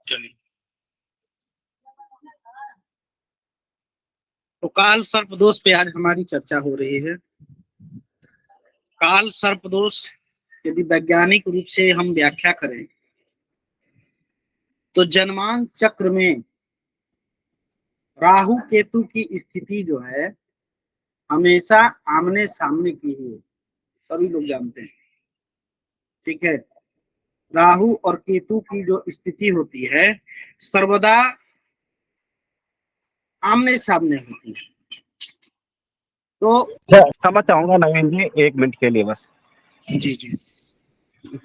चलिए, तो काल सर्प दोष पे आज हमारी चर्चा हो रही है। काल सर्प दोष यदि वैज्ञानिक रूप से हम व्याख्या करें तो जन्मांक चक्र में राहु केतु की स्थिति जो है हमेशा आमने सामने की ही है, सभी लोग जानते हैं। ठीक है, राहु और केतु की जो स्थिति होती है सर्वदा आमने सामने होती है। तो समझ चाहूंगा नवीन जी, 1 मिनट के लिए बस। जी जी,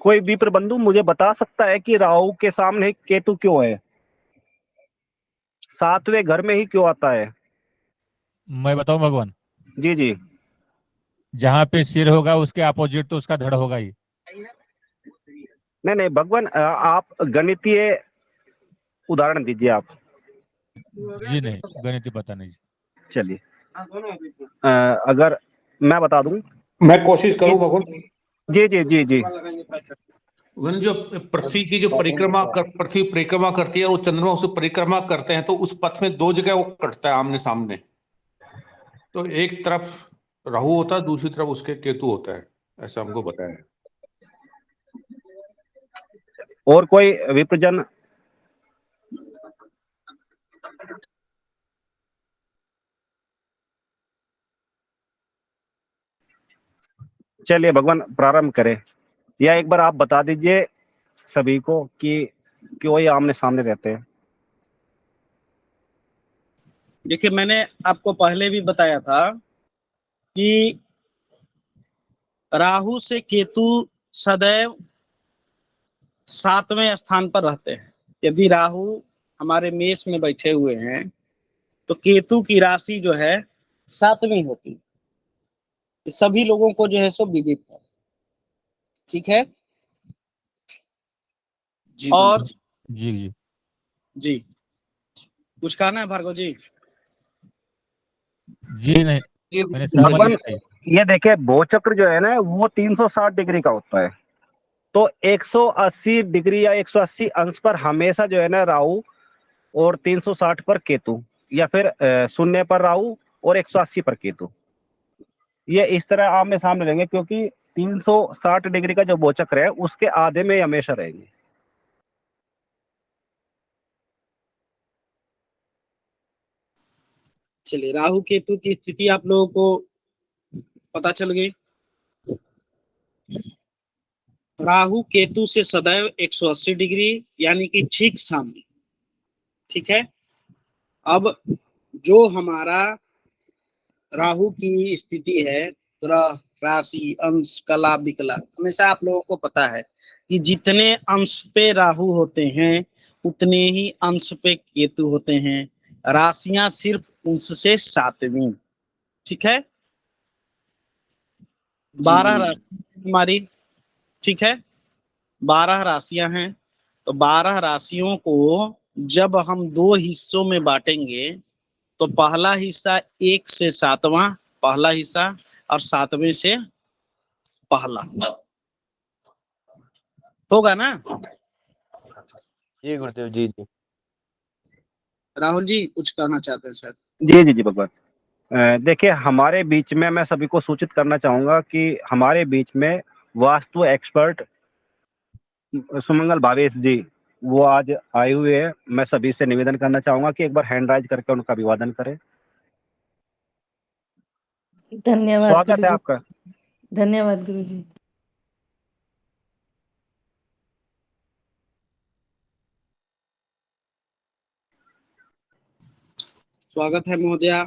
कोई विप्र बंधु मुझे बता सकता है कि राहु के सामने केतु क्यों है, 7वें घर में ही क्यों आता है? मैं बताऊं भगवान, जी जी, जहाँ पे सिर होगा उसके अपोजिट तो उसका धड़ होगा ही। नहीं नहीं भगवान, आप गणितीय उदाहरण दीजिए आप। जी नहीं, गणित पता नहीं। चलिए, अगर मैं बता दूं, मैं कोशिश करूं भगवान। जी जी जी जी, जो पृथ्वी की जो पृथ्वी परिक्रमा करती है और वो चंद्रमा उसे परिक्रमा करते हैं, तो उस पथ में 2 जगह वो कटता है आमने सामने। तो एक तरफ राहु होता है, दूसरी तरफ उसके केतु होता है, ऐसा हमको बताया है। और कोई विप्रजन? चलिए भगवान प्रारंभ करें, या एक बार आप बता दीजिए सभी को कि क्यों ये आमने सामने रहते हैं। देखिए मैंने आपको पहले भी बताया था कि राहु से केतु सदैव 7वें स्थान पर रहते हैं। यदि राहु हमारे मेष में बैठे हुए हैं तो केतु की राशि जो है 7वीं होती है। सभी लोगों को जो है सो विदित है। ठीक है जी, और जी जी जी कुछ कहना है भार्गव जी? जी नहीं, मैंने समझ भगवान लिया। ये देखे, भूचक्र जो है ना वो 360 डिग्री का होता है, तो 180 डिग्री या 180 अंश पर हमेशा जो है ना राहु, और 360 पर केतु, या फिर 0 पर राहु और 180 पर केतु। ये इस तरह आमने सामने रहेंगे, क्योंकि 360 डिग्री का जो भूचक्र है उसके आधे में हमेशा रहेंगे। चलिए, राहु केतु की स्थिति आप लोगों को पता चल गई। राहु केतु से सदैव 180 डिग्री यानी कि ठीक सामने। ठीक है, अब जो हमारा राहु की स्थिति है, ग्रह, राशि, अंश, कला, विकला, हमेशा आप लोगों को पता है कि जितने अंश पे राहु होते हैं उतने ही अंश पे केतु होते हैं। राशियां सिर्फ उससे 7वीं। ठीक है, 12 राशि हमारी। ठीक है, 12 राशियां हैं, तो 12 राशियों को जब हम 2 हिस्सों में बांटेंगे तो पहला हिस्सा 1 से 7वां पहला हिस्सा, और 7वें से पहला होगा ना? जी गुरुदेव, जी जी राहुल जी कुछ कहना चाहते हैं सर? जी जी जी भगवान, देखिए हमारे बीच में, मैं सभी को सूचित करना चाहूंगा कि हमारे बीच में वास्तु एक्सपर्ट सुमंगल भावेश जी वो आज आए हुए हैं। मैं सभी से निवेदन करना चाहूंगा कि एक बार हैंड राइज करके उनका अभिवादन करें। धन्यवाद स्वागत है गुरुजी। आपका। धन्यवाद गुरुजी। स्वागत है महोदया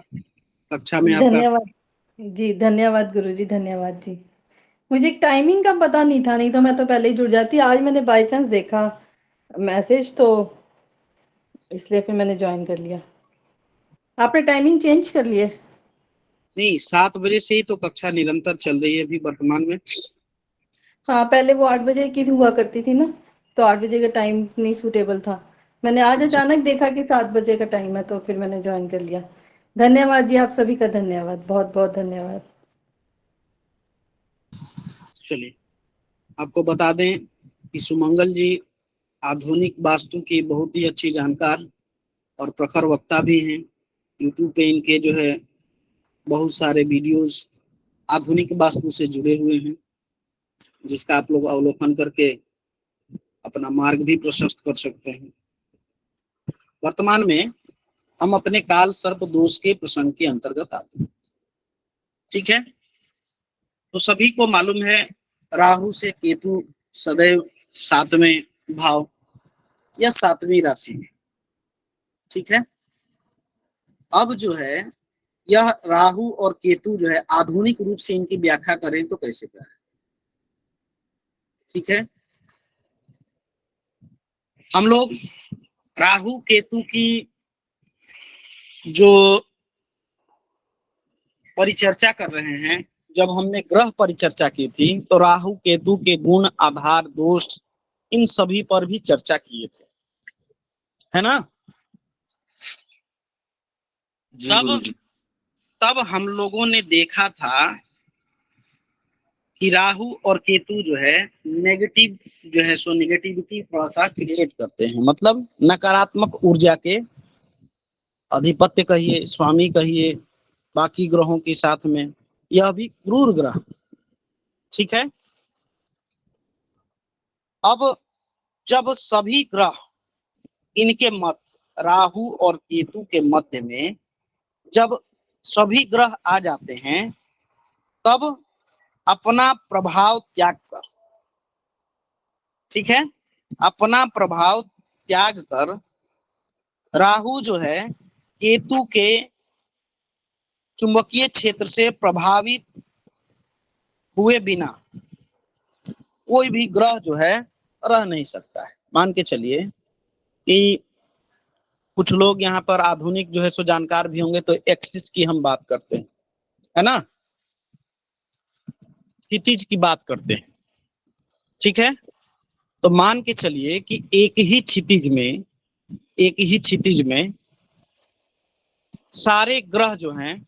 कक्षा में आपका। धन्यवाद जी, धन्यवाद गुरुजी, धन्यवाद जी। मुझे टाइमिंग का पता नहीं था, नहीं तो मैं तो पहले ही जुड़ जाती। आज मैंने बाय चांस देखा मैसेज, तो इसलिए फिर मैंने ज्वाइन कर लिया। आपने टाइमिंग चेंज कर लिए? नहीं, 7 बजे से ही तो कक्षा निरंतर चल रही है अभी वर्तमान में। हाँ, पहले वो 8 बजे की हुआ करती थी ना, तो 8 बजे का टाइम नहीं सूटेबल था। मैंने आज अचानक देखा कि 7 बजे का टाइम है, तो फिर मैंने ज्वाइन कर लिया। धन्यवाद जी, आप सभी का धन्यवाद, बहुत बहुत धन्यवाद। चलिए, आपको बता दें कि सुमंगल जी आधुनिक वास्तु की बहुत ही अच्छी जानकार और प्रखर वक्ता भी हैं। यूट्यूब पे इनके जो है बहुत सारे वीडियोस आधुनिक वास्तु से जुड़े हुए हैं, जिसका आप लोग अवलोकन करके अपना मार्ग भी प्रशस्त कर सकते हैं। वर्तमान में हम अपने काल सर्प दोष के प्रसंग के अंतर्गत आते हैं। ठीक है, तो सभी को मालूम है राहु से केतु सदैव 7वें भाव या 7वीं राशि में। ठीक है, अब जो है यह राहु और केतु जो है आधुनिक रूप से इनकी व्याख्या करें तो कैसे करें। ठीक है, हम लोग राहु केतु की जो परिचर्चा कर रहे हैं, जब हमने ग्रह परिचर्चा की थी तो राहु केतु के गुण, आधार, दोष, इन सभी पर भी चर्चा किए थे, है ना। तब हम लोगों ने देखा था कि राहु और केतु जो है नेगेटिव जो है सो नेगेटिविटी थोड़ा सा क्रिएट करते हैं, मतलब नकारात्मक ऊर्जा के अधिपत्य कहिए, स्वामी कहिए बाकी ग्रहों के साथ में। यह भी क्रूर ग्रह। ठीक है, अब जब सभी ग्रह इनके मध्य राहु और केतु के मध्य में जब सभी ग्रह आ जाते हैं, तब अपना प्रभाव त्याग कर, ठीक है, अपना प्रभाव त्याग कर राहु जो है केतु के चुंबकीय क्षेत्र से प्रभावित हुए बिना कोई भी ग्रह जो है रह नहीं सकता है। मान के चलिए कि कुछ लोग यहाँ पर आधुनिक जो है सो जानकार भी होंगे, तो एक्सिस की हम बात करते हैं, है ना, क्षितिज की बात करते हैं। ठीक है, तो मान के चलिए कि एक ही क्षितिज में सारे ग्रह जो हैं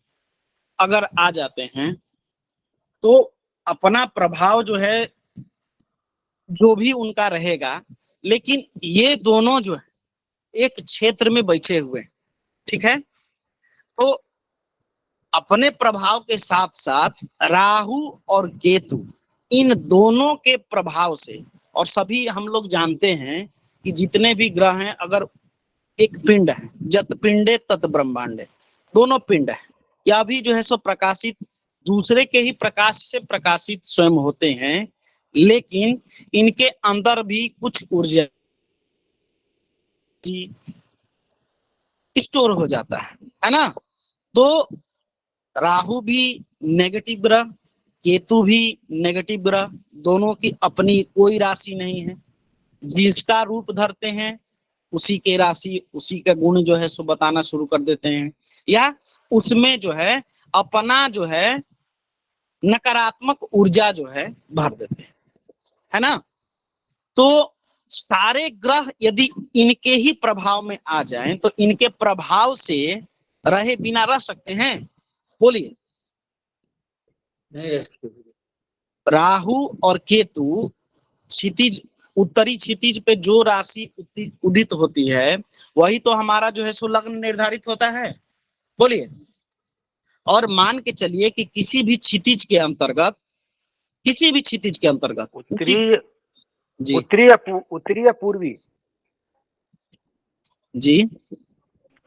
अगर आ जाते हैं तो अपना प्रभाव जो है जो भी उनका रहेगा, लेकिन ये दोनों जो है एक क्षेत्र में बैठे हुए हैं। ठीक है, तो अपने प्रभाव के साथ साथ राहु और केतु इन दोनों के प्रभाव से, और सभी हम लोग जानते हैं कि जितने भी ग्रह हैं, अगर एक पिंड है, जत पिंडे तत ब्रह्मांडे, दोनों पिंड है, या भी जो है सो प्रकाशित दूसरे के ही प्रकाश से प्रकाशित स्वयं होते हैं, लेकिन इनके अंदर भी कुछ ऊर्जा स्टोर हो जाता है ना। तो राहु भी नेगेटिव ग्रह, केतु भी नेगेटिव ग्रह, दोनों की अपनी कोई राशि नहीं है। जिसका रूप धरते हैं उसी के राशि, उसी का गुण जो है सो बताना शुरू कर देते हैं, या उसमें जो है अपना जो है नकारात्मक ऊर्जा जो है भर देते हैं, है ना। तो सारे ग्रह यदि इनके ही प्रभाव में आ जाएं तो इनके प्रभाव से रहे बिना रह सकते हैं? बोलिए। राहु और केतु क्षितिज, उत्तरी क्षितिज पे जो राशि उदित होती है वही तो हमारा जो है सो लग्न निर्धारित होता है। बोलिए। और मान के चलिए कि किसी भी क्षितिज के अंतर्गत उत्तरी जी उत्तरी या पूर्वी? जी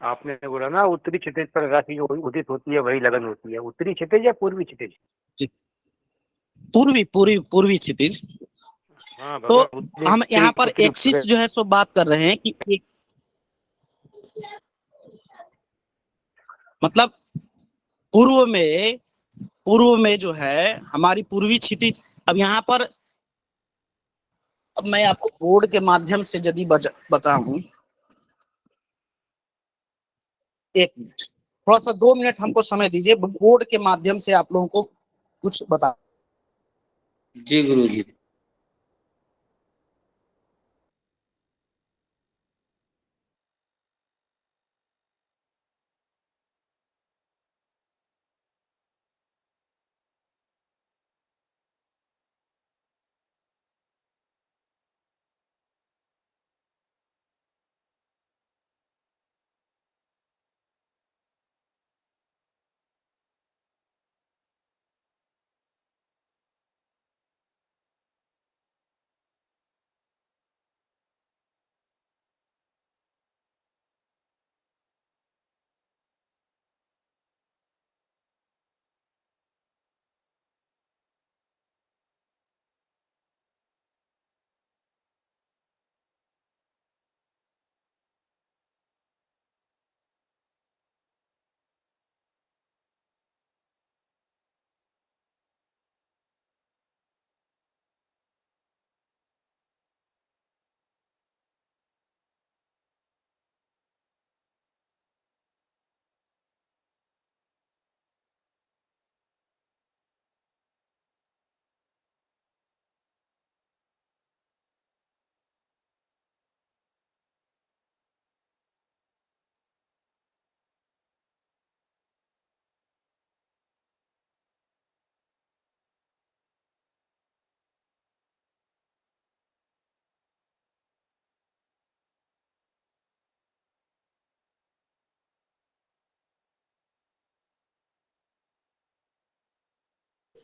आपने बोला ना उत्तरी क्षितिज पर राशि जो उदित होती है वही लगन होती है। उत्तरी क्षितिज या पूर्वी क्षितिज? पूर्वी क्षितिज। हाँ तो भगवान उत्तरी हम यहाँ पर उत्तरी एक्सिस जो है सो बात कर रहे हैं कि मतलब पूर्व में जो है हमारी पूर्वी क्षितिज। अब यहाँ पर अब मैं आपको बोर्ड के माध्यम से यदि बताऊं, एक मिनट, थोड़ा सा 2 मिनट हमको समय दीजिए, बोर्ड के माध्यम से आप लोगों को कुछ बता। जी गुरु जी।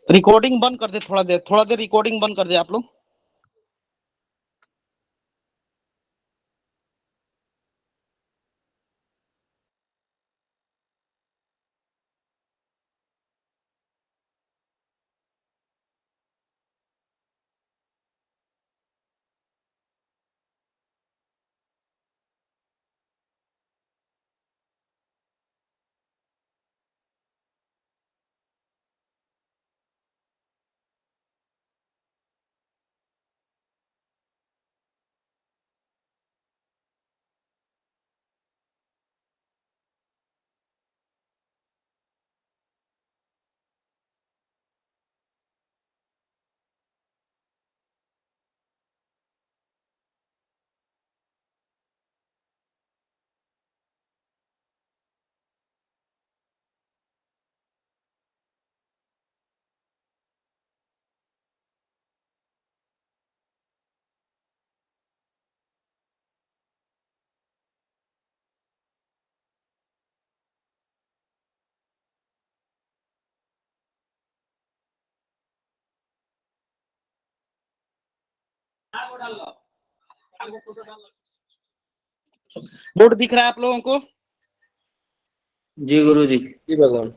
रिकॉर्डिंग बंद कर दे, थोड़ा देर रिकॉर्डिंग बंद कर दे आप लोग। बोर्ड दिख रहा है आप लोगों को? जी गुरु जी। जी भगवान।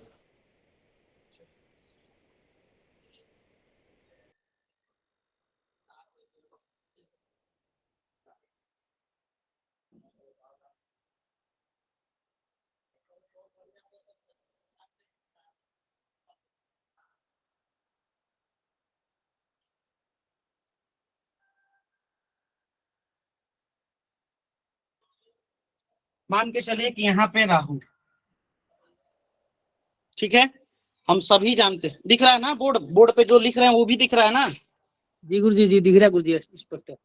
मान के चलिए कि यहाँ पे राहु, ठीक है, हम सभी जानते हैं, दिख रहा है ना बोर्ड पे जो लिख रहे हैं वो भी दिख रहा है ना? जी गुरु जी दिख रहा है गुरु जी, स्पष्ट है।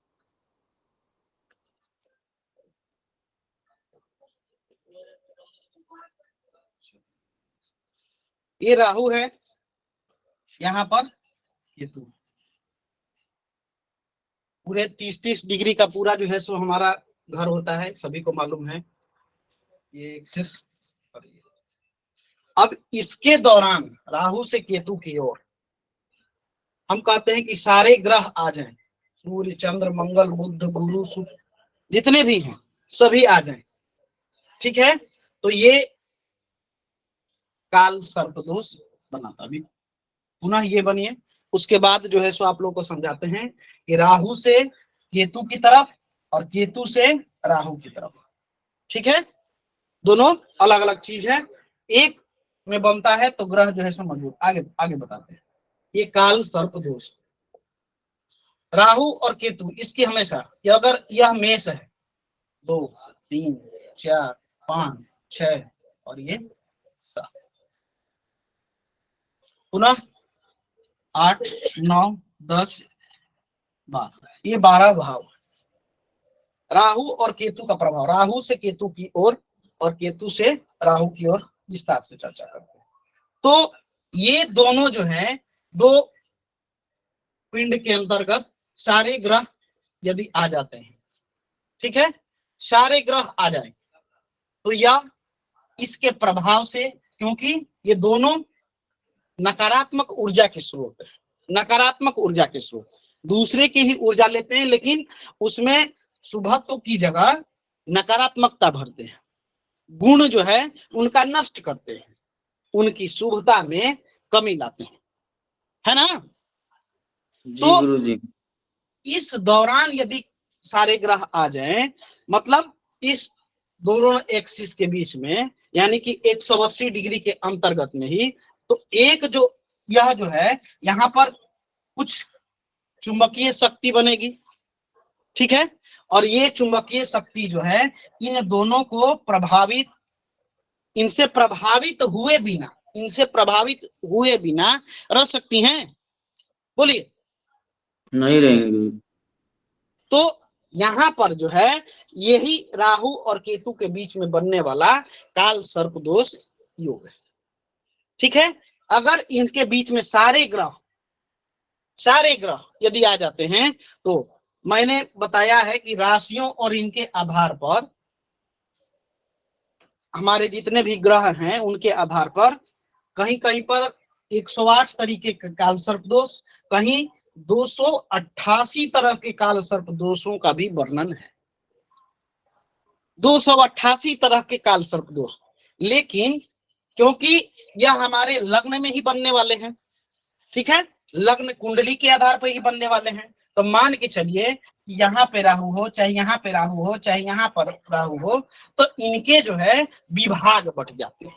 ये राहु है, यहाँ पर केतु। पूरे 30-30 डिग्री का पूरा जो है सो हमारा घर होता है, सभी को मालूम है ये। अब इसके दौरान राहु से केतु की ओर हम कहते हैं कि सारे ग्रह आ जाएं, सूर्य चंद्र मंगल बुध गुरु शुक्र जितने भी हैं सभी आ जाएं, ठीक है। तो ये काल सर्प दोष बनाता भी। पुनः ये बनिए, उसके बाद जो है सो आप लोगों को समझाते हैं कि राहु से केतु की तरफ और केतु से राहु की तरफ, ठीक है। दोनों अलग अलग चीज है, एक में बनता है तो ग्रह जो है सो मजबूत। आगे आगे बताते हैं। ये काल सर्प दोष, राहु और केतु इसकी हमेशा, अगर यह मेष है 2 3 4 5 6 और ये 7, पुनः 8 9 10 12, ये 12 भाव राहु और केतु का प्रभाव, राहु से केतु की ओर और केतु से राहु की ओर विस्तार से चर्चा करते हैं। तो ये दोनों जो हैं, दो पिंड के अंतर्गत सारे ग्रह यदि आ जाते हैं, ठीक है, सारे ग्रह आ जाए तो यह इसके प्रभाव से, क्योंकि ये दोनों नकारात्मक ऊर्जा के स्रोत है, नकारात्मक ऊर्जा के स्रोत, दूसरे की ही ऊर्जा लेते हैं लेकिन उसमें शुभत्व की जगह नकारात्मकता भरते हैं, गुण जो है उनका नष्ट करते हैं, उनकी शुभता में कमी लाते हैं, है ना? जी तो गुरु जी। इस दौरान यदि सारे ग्रह आ जाएं, मतलब इस दोनों एक्सिस के बीच में, यानी कि 180 डिग्री के अंतर्गत में ही, तो एक जो यह जो है यहाँ पर कुछ चुंबकीय शक्ति बनेगी, ठीक है, और ये चुंबकीय शक्ति जो है इन दोनों को प्रभावित, इनसे प्रभावित हुए बिना रह सकती हैं? बोलिए। नहीं रहेंगे गुरु। तो यहाँ पर जो है यही राहु और केतु के बीच में बनने वाला काल सर्प दोष योग है, ठीक है। अगर इनके बीच में सारे ग्रह यदि आ जाते हैं तो मैंने बताया है कि राशियों और इनके आधार पर, हमारे जितने भी ग्रह हैं उनके आधार पर कहीं कहीं पर 108 तरीके के काल सर्प दोष, कहीं 288 तरह के काल सर्प दोषों का भी वर्णन है। 288 तरह के काल सर्प दोष, लेकिन क्योंकि यह हमारे लग्न में ही बनने वाले हैं, ठीक है, लग्न कुंडली के आधार पर ही बनने वाले हैं, तो मान के चलिए यहाँ पे राहु हो, चाहे यहाँ पे राहु हो, चाहे यहाँ पर राहु हो, तो इनके जो है विभाग बढ़ जाते हैं,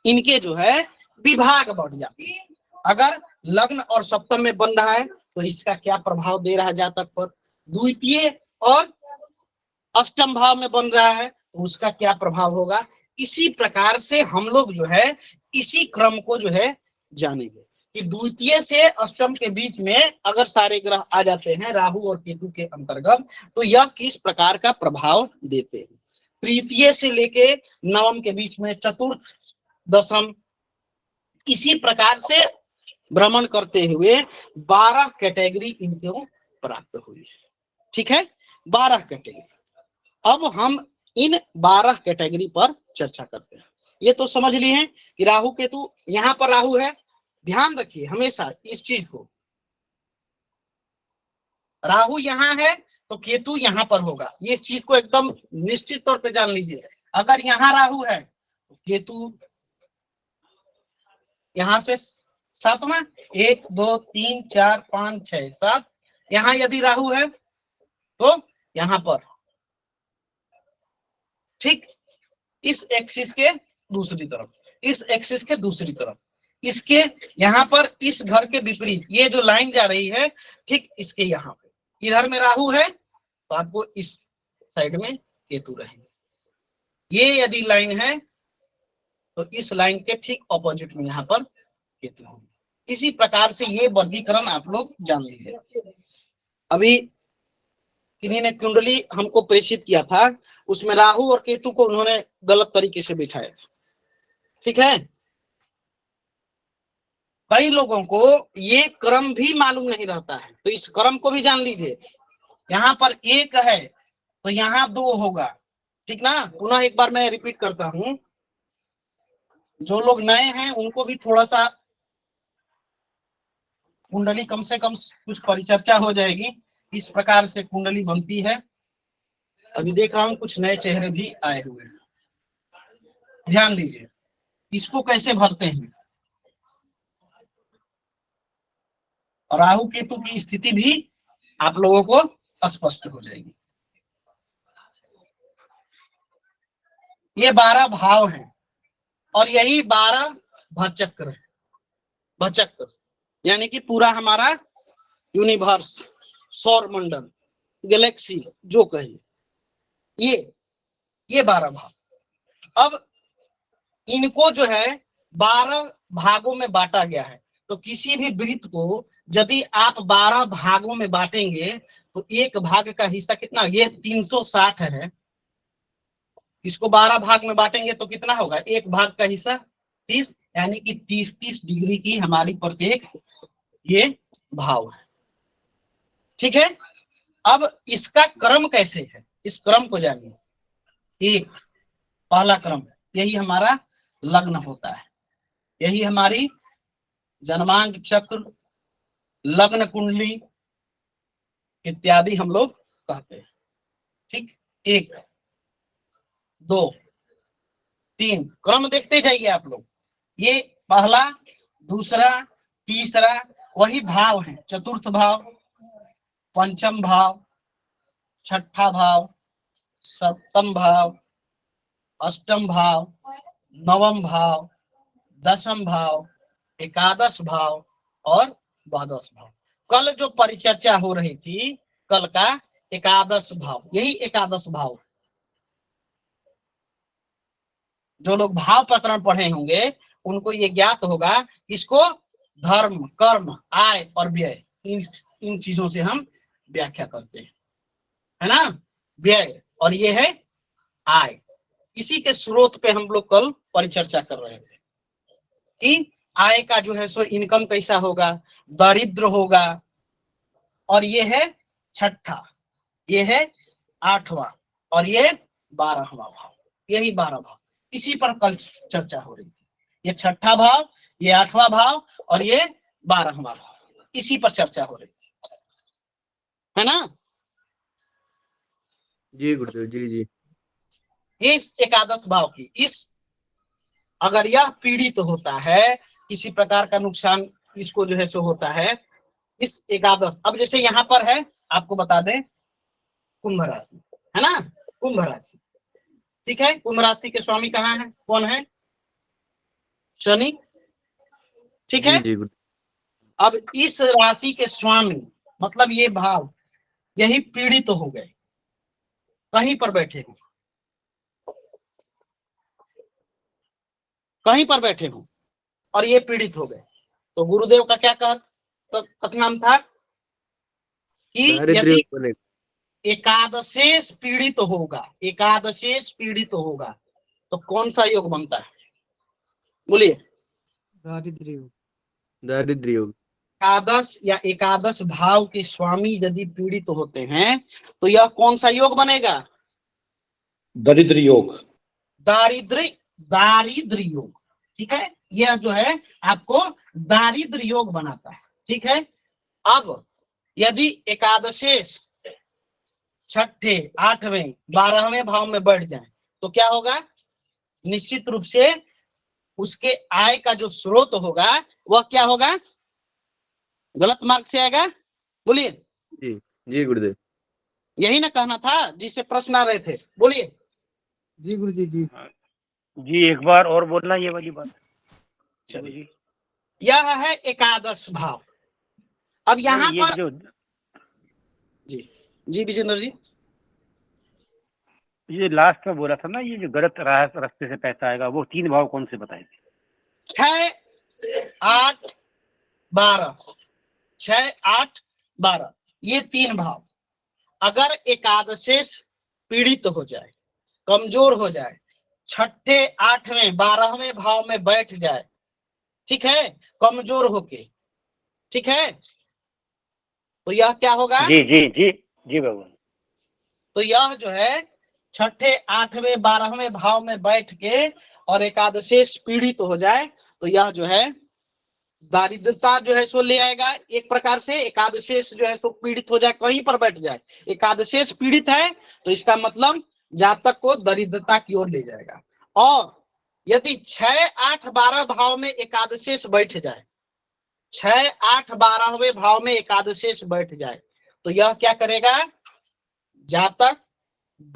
इनके जो है विभाग बढ़ जाते हैं। अगर लग्न और सप्तम में बन रहा है तो इसका क्या प्रभाव दे रहा है जातक पर, द्वितीय और अष्टम भाव में बन रहा है तो उसका क्या प्रभाव होगा। इसी प्रकार से हम लोग जो है इसी क्रम को जो है जानेंगे कि द्वितीय से अष्टम के बीच में अगर सारे ग्रह आ जाते हैं राहु और केतु के अंतर्गत तो यह किस प्रकार का प्रभाव देते हैं। तृतीय से लेके नवम के बीच में चतुर्थ दशम, इसी प्रकार से भ्रमण करते हुए 12 कैटेगरी इनको प्राप्त हुई, ठीक है, 12 कैटेगरी। अब हम इन 12 कैटेगरी पर चर्चा करते हैं। ये तो समझ लिए हैं कि राहु केतु, यहाँ पर राहु है, ध्यान रखिए हमेशा इस चीज को, राहु यहाँ है तो केतु यहाँ पर होगा, ये चीज को एकदम निश्चित तौर पे जान लीजिए। अगर यहाँ राहु है तो केतु यहाँ से सातवां, 1 2 3 4 5 6 7, यहाँ यदि राहु है तो यहाँ पर, ठीक, इस एक्सिस के दूसरी तरफ, इस एक्सिस के दूसरी तरफ, इसके यहाँ पर इस घर के विपरीत ये जो लाइन जा रही है, ठीक इसके यहाँ पे इधर में राहु है तो आपको इस साइड में केतु रहेंगे। ये यदि लाइन है तो इस लाइन के ठीक ऑपोजिट में यहाँ पर केतु होंगे। इसी प्रकार से ये वर्गीकरण आप लोग जान लीजिए। अभी किन्हीं ने कुंडली हमको प्रेषित किया था, उसमें राहु और केतु को उन्होंने गलत तरीके से बिठाया था, ठीक है। कई लोगों को ये क्रम भी मालूम नहीं रहता है, तो इस क्रम को भी जान लीजिए। यहाँ पर 1 है तो यहाँ 2 होगा, ठीक ना। पुनः एक बार मैं रिपीट करता हूं, जो लोग नए हैं उनको भी थोड़ा सा कुंडली कम से कम कुछ परिचर्चा हो जाएगी, इस प्रकार से कुंडली बनती है। अभी देख रहा हूं कुछ नए चेहरे भी आए हुए हैं, ध्यान दीजिए इसको कैसे भरते हैं। और राहु केतु की स्थिति भी आप लोगों को स्पष्ट हो जाएगी। ये 12 भाव हैं और यही 12 भचक्र है। भचक्र यानी कि पूरा हमारा यूनिवर्स, सौर मंडल, गैलेक्सी जो कहिए, ये 12 भाग। अब इनको जो है 12 भागों में बांटा गया है, तो किसी भी वृत्त को यदि आप 12 भागों में बांटेंगे तो एक भाग का हिस्सा कितना, ये 360 है, इसको 12 भाग में बांटेंगे तो कितना होगा, एक भाग का हिस्सा 30, यानी कि 30 डिग्री की हमारी प्रत्येक ये भाव है, ठीक है। अब इसका क्रम कैसे है, इस क्रम को जानिए। एक पहला क्रम, यही हमारा लग्न होता है, यही हमारी जन्मांक चक्र, लग्न कुंडली इत्यादि हम लोग कहते हैं, ठीक। 1 2 3 क्रम देखते जाइए आप लोग, ये पहला, दूसरा, तीसरा, वही भाव है, चतुर्थ भाव, पंचम भाव, छठा भाव, सप्तम भाव, अष्टम भाव, नवम भाव, दशम भाव, एकादश भाव और द्वादश भाव। कल जो परिचर्चा हो रही थी, कल का एकादश भाव, यही एकादश भाव। जो लोग भाव प्रकरण पढ़े होंगे उनको ये ज्ञात होगा, इसको धर्म, कर्म, आय और व्यय, इन चीजों से हम व्याख्या करते हैं, है ना, व्यय, और ये है आय। इसी के स्रोत पे हम लोग कल परिचर्चा कर रहे थे कि आय का जो है सो इनकम कैसा होगा, दारिद्र होगा, और ये है छठा, ये है 8वां और ये 12वां भाव, यही 12 भाव। इसी पर कल चर्चा हो रही थी। ये छठा भाव, ये 8वां भाव और ये 12वां भाव, इसी पर चर्चा हो रही थी, है ना। जी गुरुदेव जी जी। इस एकादश भाव की अगर यह पीड़ित तो होता है, किसी प्रकार का नुकसान इसको जो है सो होता है, इस एकादश, अब जैसे यहाँ पर है, आपको बता दें कुंभ राशि, है ना, कुंभ राशि, ठीक है। कुंभ राशि के स्वामी कहाँ है, कौन है, शनि, ठीक है। जी जी अब इस राशि के स्वामी मतलब ये भाव यही पीड़ित तो हो गए, कहीं पर बैठे हो, कहीं पर बैठे हो और ये पीड़ित हो गए, तो गुरुदेव का क्या कथनाम था कि दारिद्र्य यदि बने। एकादशेष पीड़ित होगा, एकादशेष पीड़ित होगा तो कौन सा योग बनता है, बोलिए। दारिद्र्य योग। दारिद्र्य योग। एकादश या एकादश भाव के स्वामी यदि पीड़ित होते हैं तो यह कौन सा योग बनेगा, दरिद्र योग, दारिद्र्य योग, ठीक है। यह जो है आपको दारिद्र्य योग बनाता है, ठीक है। अब यदि एकादशेष 6ठे, 8वें, 12वें भाव में बैठ जाए तो क्या होगा, निश्चित रूप से उसके आय का जो स्रोत होगा वह क्या होगा, गलत मार्ग से आएगा, बोलिए। जी जी गुरुदेव। यही ना कहना था जिससे प्रश्न आ रहे थे, बोलिए। जी गुरुजी जी। जी एक बार और बोलना ये वाली बात। चलिए, यह है एकादश भाव। अब यहाँ ये पर जो जी विजेंद्र जी, ये लास्ट में बोला था ना, ये जो गलत रास्ते से पैसा आएगा, वो 3 भाव कौन से बताए थे? 6, 8, 12, 6, 8, 12, ये 3 भाव अगर एकादशेष पीड़ित हो जाए, कमजोर हो जाए, 6ठे, 8वें, 12वें भाव में बैठ जाए, ठीक है, कमजोर होके, ठीक है, तो यह क्या होगा, जी जी जी जी भगवान। तो यह जो है 6ठे, 8वें, 12वें भाव में बैठ के और एकादशेष पीड़ित हो जाए तो यह जो है दारिद्रता जो है सो ले आएगा। एक प्रकार से एकादशेष जो है सो पीड़ित हो जाए, कहीं पर बैठ जाए, एकादशेष पीड़ित है तो इसका मतलब जातक को दरिद्रता की ओर ले जाएगा। और यदि 6, 8, 12 भाव में एकादशेष बैठ जाए, 6, 8, 12वें भाव में एकादशेष बैठ जाए तो यह क्या करेगा, जातक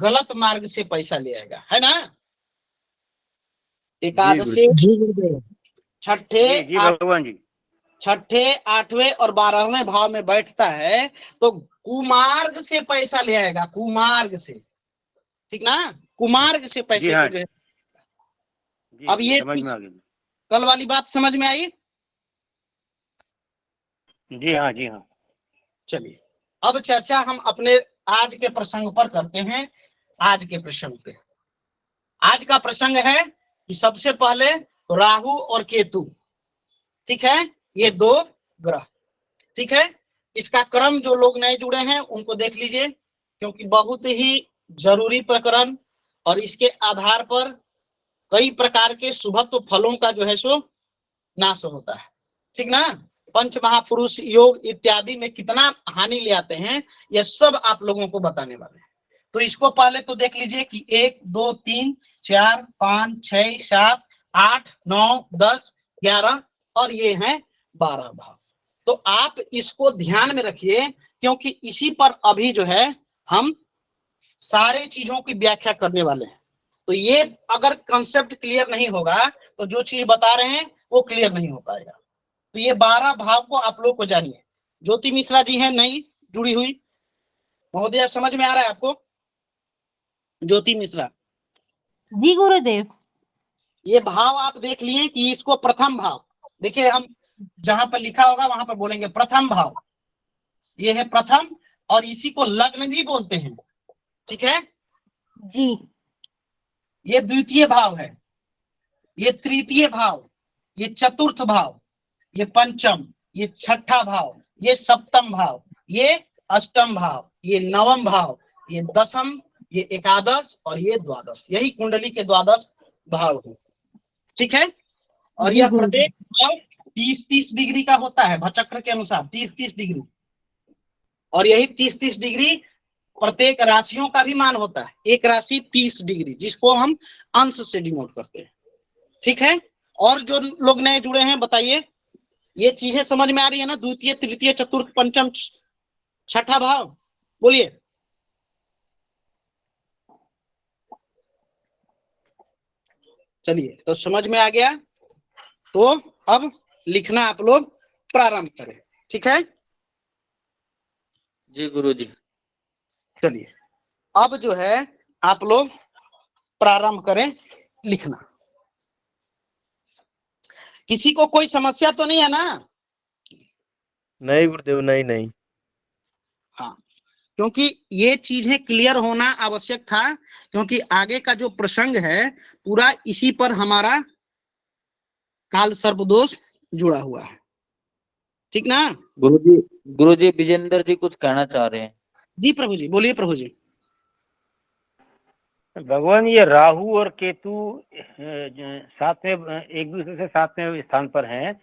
गलत मार्ग से पैसा ले आएगा, है ना। एकादशेष 6ठे, भगवान जी 6ठे, 8वें और 12वें भाव में बैठता है तो कुमार्ग से पैसा ले आएगा, कुमार्ग से, ठीक ना, कुमार्ग से पैसे हाँ, को जो है। जी, अब ये समझ में आ गया। कल वाली बात समझ में आई, जी हाँ जी हाँ। चलिए अब चर्चा हम अपने आज के प्रसंग पर करते हैं। आज के प्रसंग पे, आज का प्रसंग है कि सबसे पहले राहु और केतु, ठीक है, ये 2 ग्रह, ठीक है। इसका क्रम जो लोग नए जुड़े हैं उनको देख लीजिए, क्योंकि बहुत ही जरूरी प्रकरण और इसके आधार पर कई प्रकार के शुभत्व फलों का जो है सो नाश होता है, ठीक ना। पंच महापुरुष योग इत्यादि में कितना हानि ले आते हैं यह सब आप लोगों को बताने वाले हैं। तो इसको पहले तो देख लीजिए कि 1, 2, 3, 4, 5, 6, 7, 8, 9, 10, 11 और ये हैं 12 भाव। तो आप इसको ध्यान में रखिए, क्योंकि इसी पर अभी जो है हम सारे चीजों की व्याख्या करने वाले हैं। तो ये अगर कंसेप्ट क्लियर नहीं होगा तो जो चीज बता रहे हैं वो क्लियर नहीं हो पाएगा। तो ये 12 भाव को आप लोग को जानिए। ज्योति मिश्रा जी हैं नई जुड़ी हुई, महोदया समझ में आ रहा है आपको, ज्योति मिश्रा जी गुरुदेव। ये भाव आप देख लिए कि इसको प्रथम भाव, देखिए हम जहां पर लिखा होगा वहां पर बोलेंगे प्रथम भाव, ये है प्रथम, और इसी को लग्न भी बोलते हैं, ठीक है जी। ये द्वितीय भाव है, ये तृतीय भाव, ये चतुर्थ भाव, ये पंचम, ये छठा भाव, ये सप्तम भाव, ये अष्टम भाव, ये नवम भाव, ये दशम, ये एकादश और ये द्वादश, यही कुंडली के द्वादश भाव है, ठीक है। और जी यह गुरुजी। प्रत्येक प्रभाव 30-30 डिग्री का होता है भचक्र के अनुसार, 30-30 डिग्री। और यही 30-30 डिग्री प्रत्येक राशियों का भी मान होता है। एक राशि 30 डिग्री, जिसको हम अंश से डिनोट करते हैं। ठीक है। और जो लोग नए जुड़े हैं बताइए, ये चीजें समझ में आ रही है ना? द्वितीय, तृतीय, चतुर्थ, पंचम, छठा भाव, बोलिए। चलिए, तो समझ में आ गया। तो अब लिखना आप लोग प्रारंभ करें। ठीक है। जी गुरुजी। चलिए, अब जो है आप लोग प्रारंभ करें लिखना। किसी को कोई समस्या तो नहीं है ना? नहीं गुरुदेव, नहीं। हाँ, क्योंकि ये चीजें क्लियर होना आवश्यक था, क्योंकि आगे का जो प्रसंग है पूरा इसी पर हमारा काल सर्प दोष जुड़ा हुआ है। ठीक ना? गुरुजी विजेंद्र जी कुछ कहना चाह रहे हैं। जी प्रभु जी, बोलिए प्रभु जी। भगवान, ये राहु और केतु साथ में एक दूसरे से साथ में स्थान पर हैं,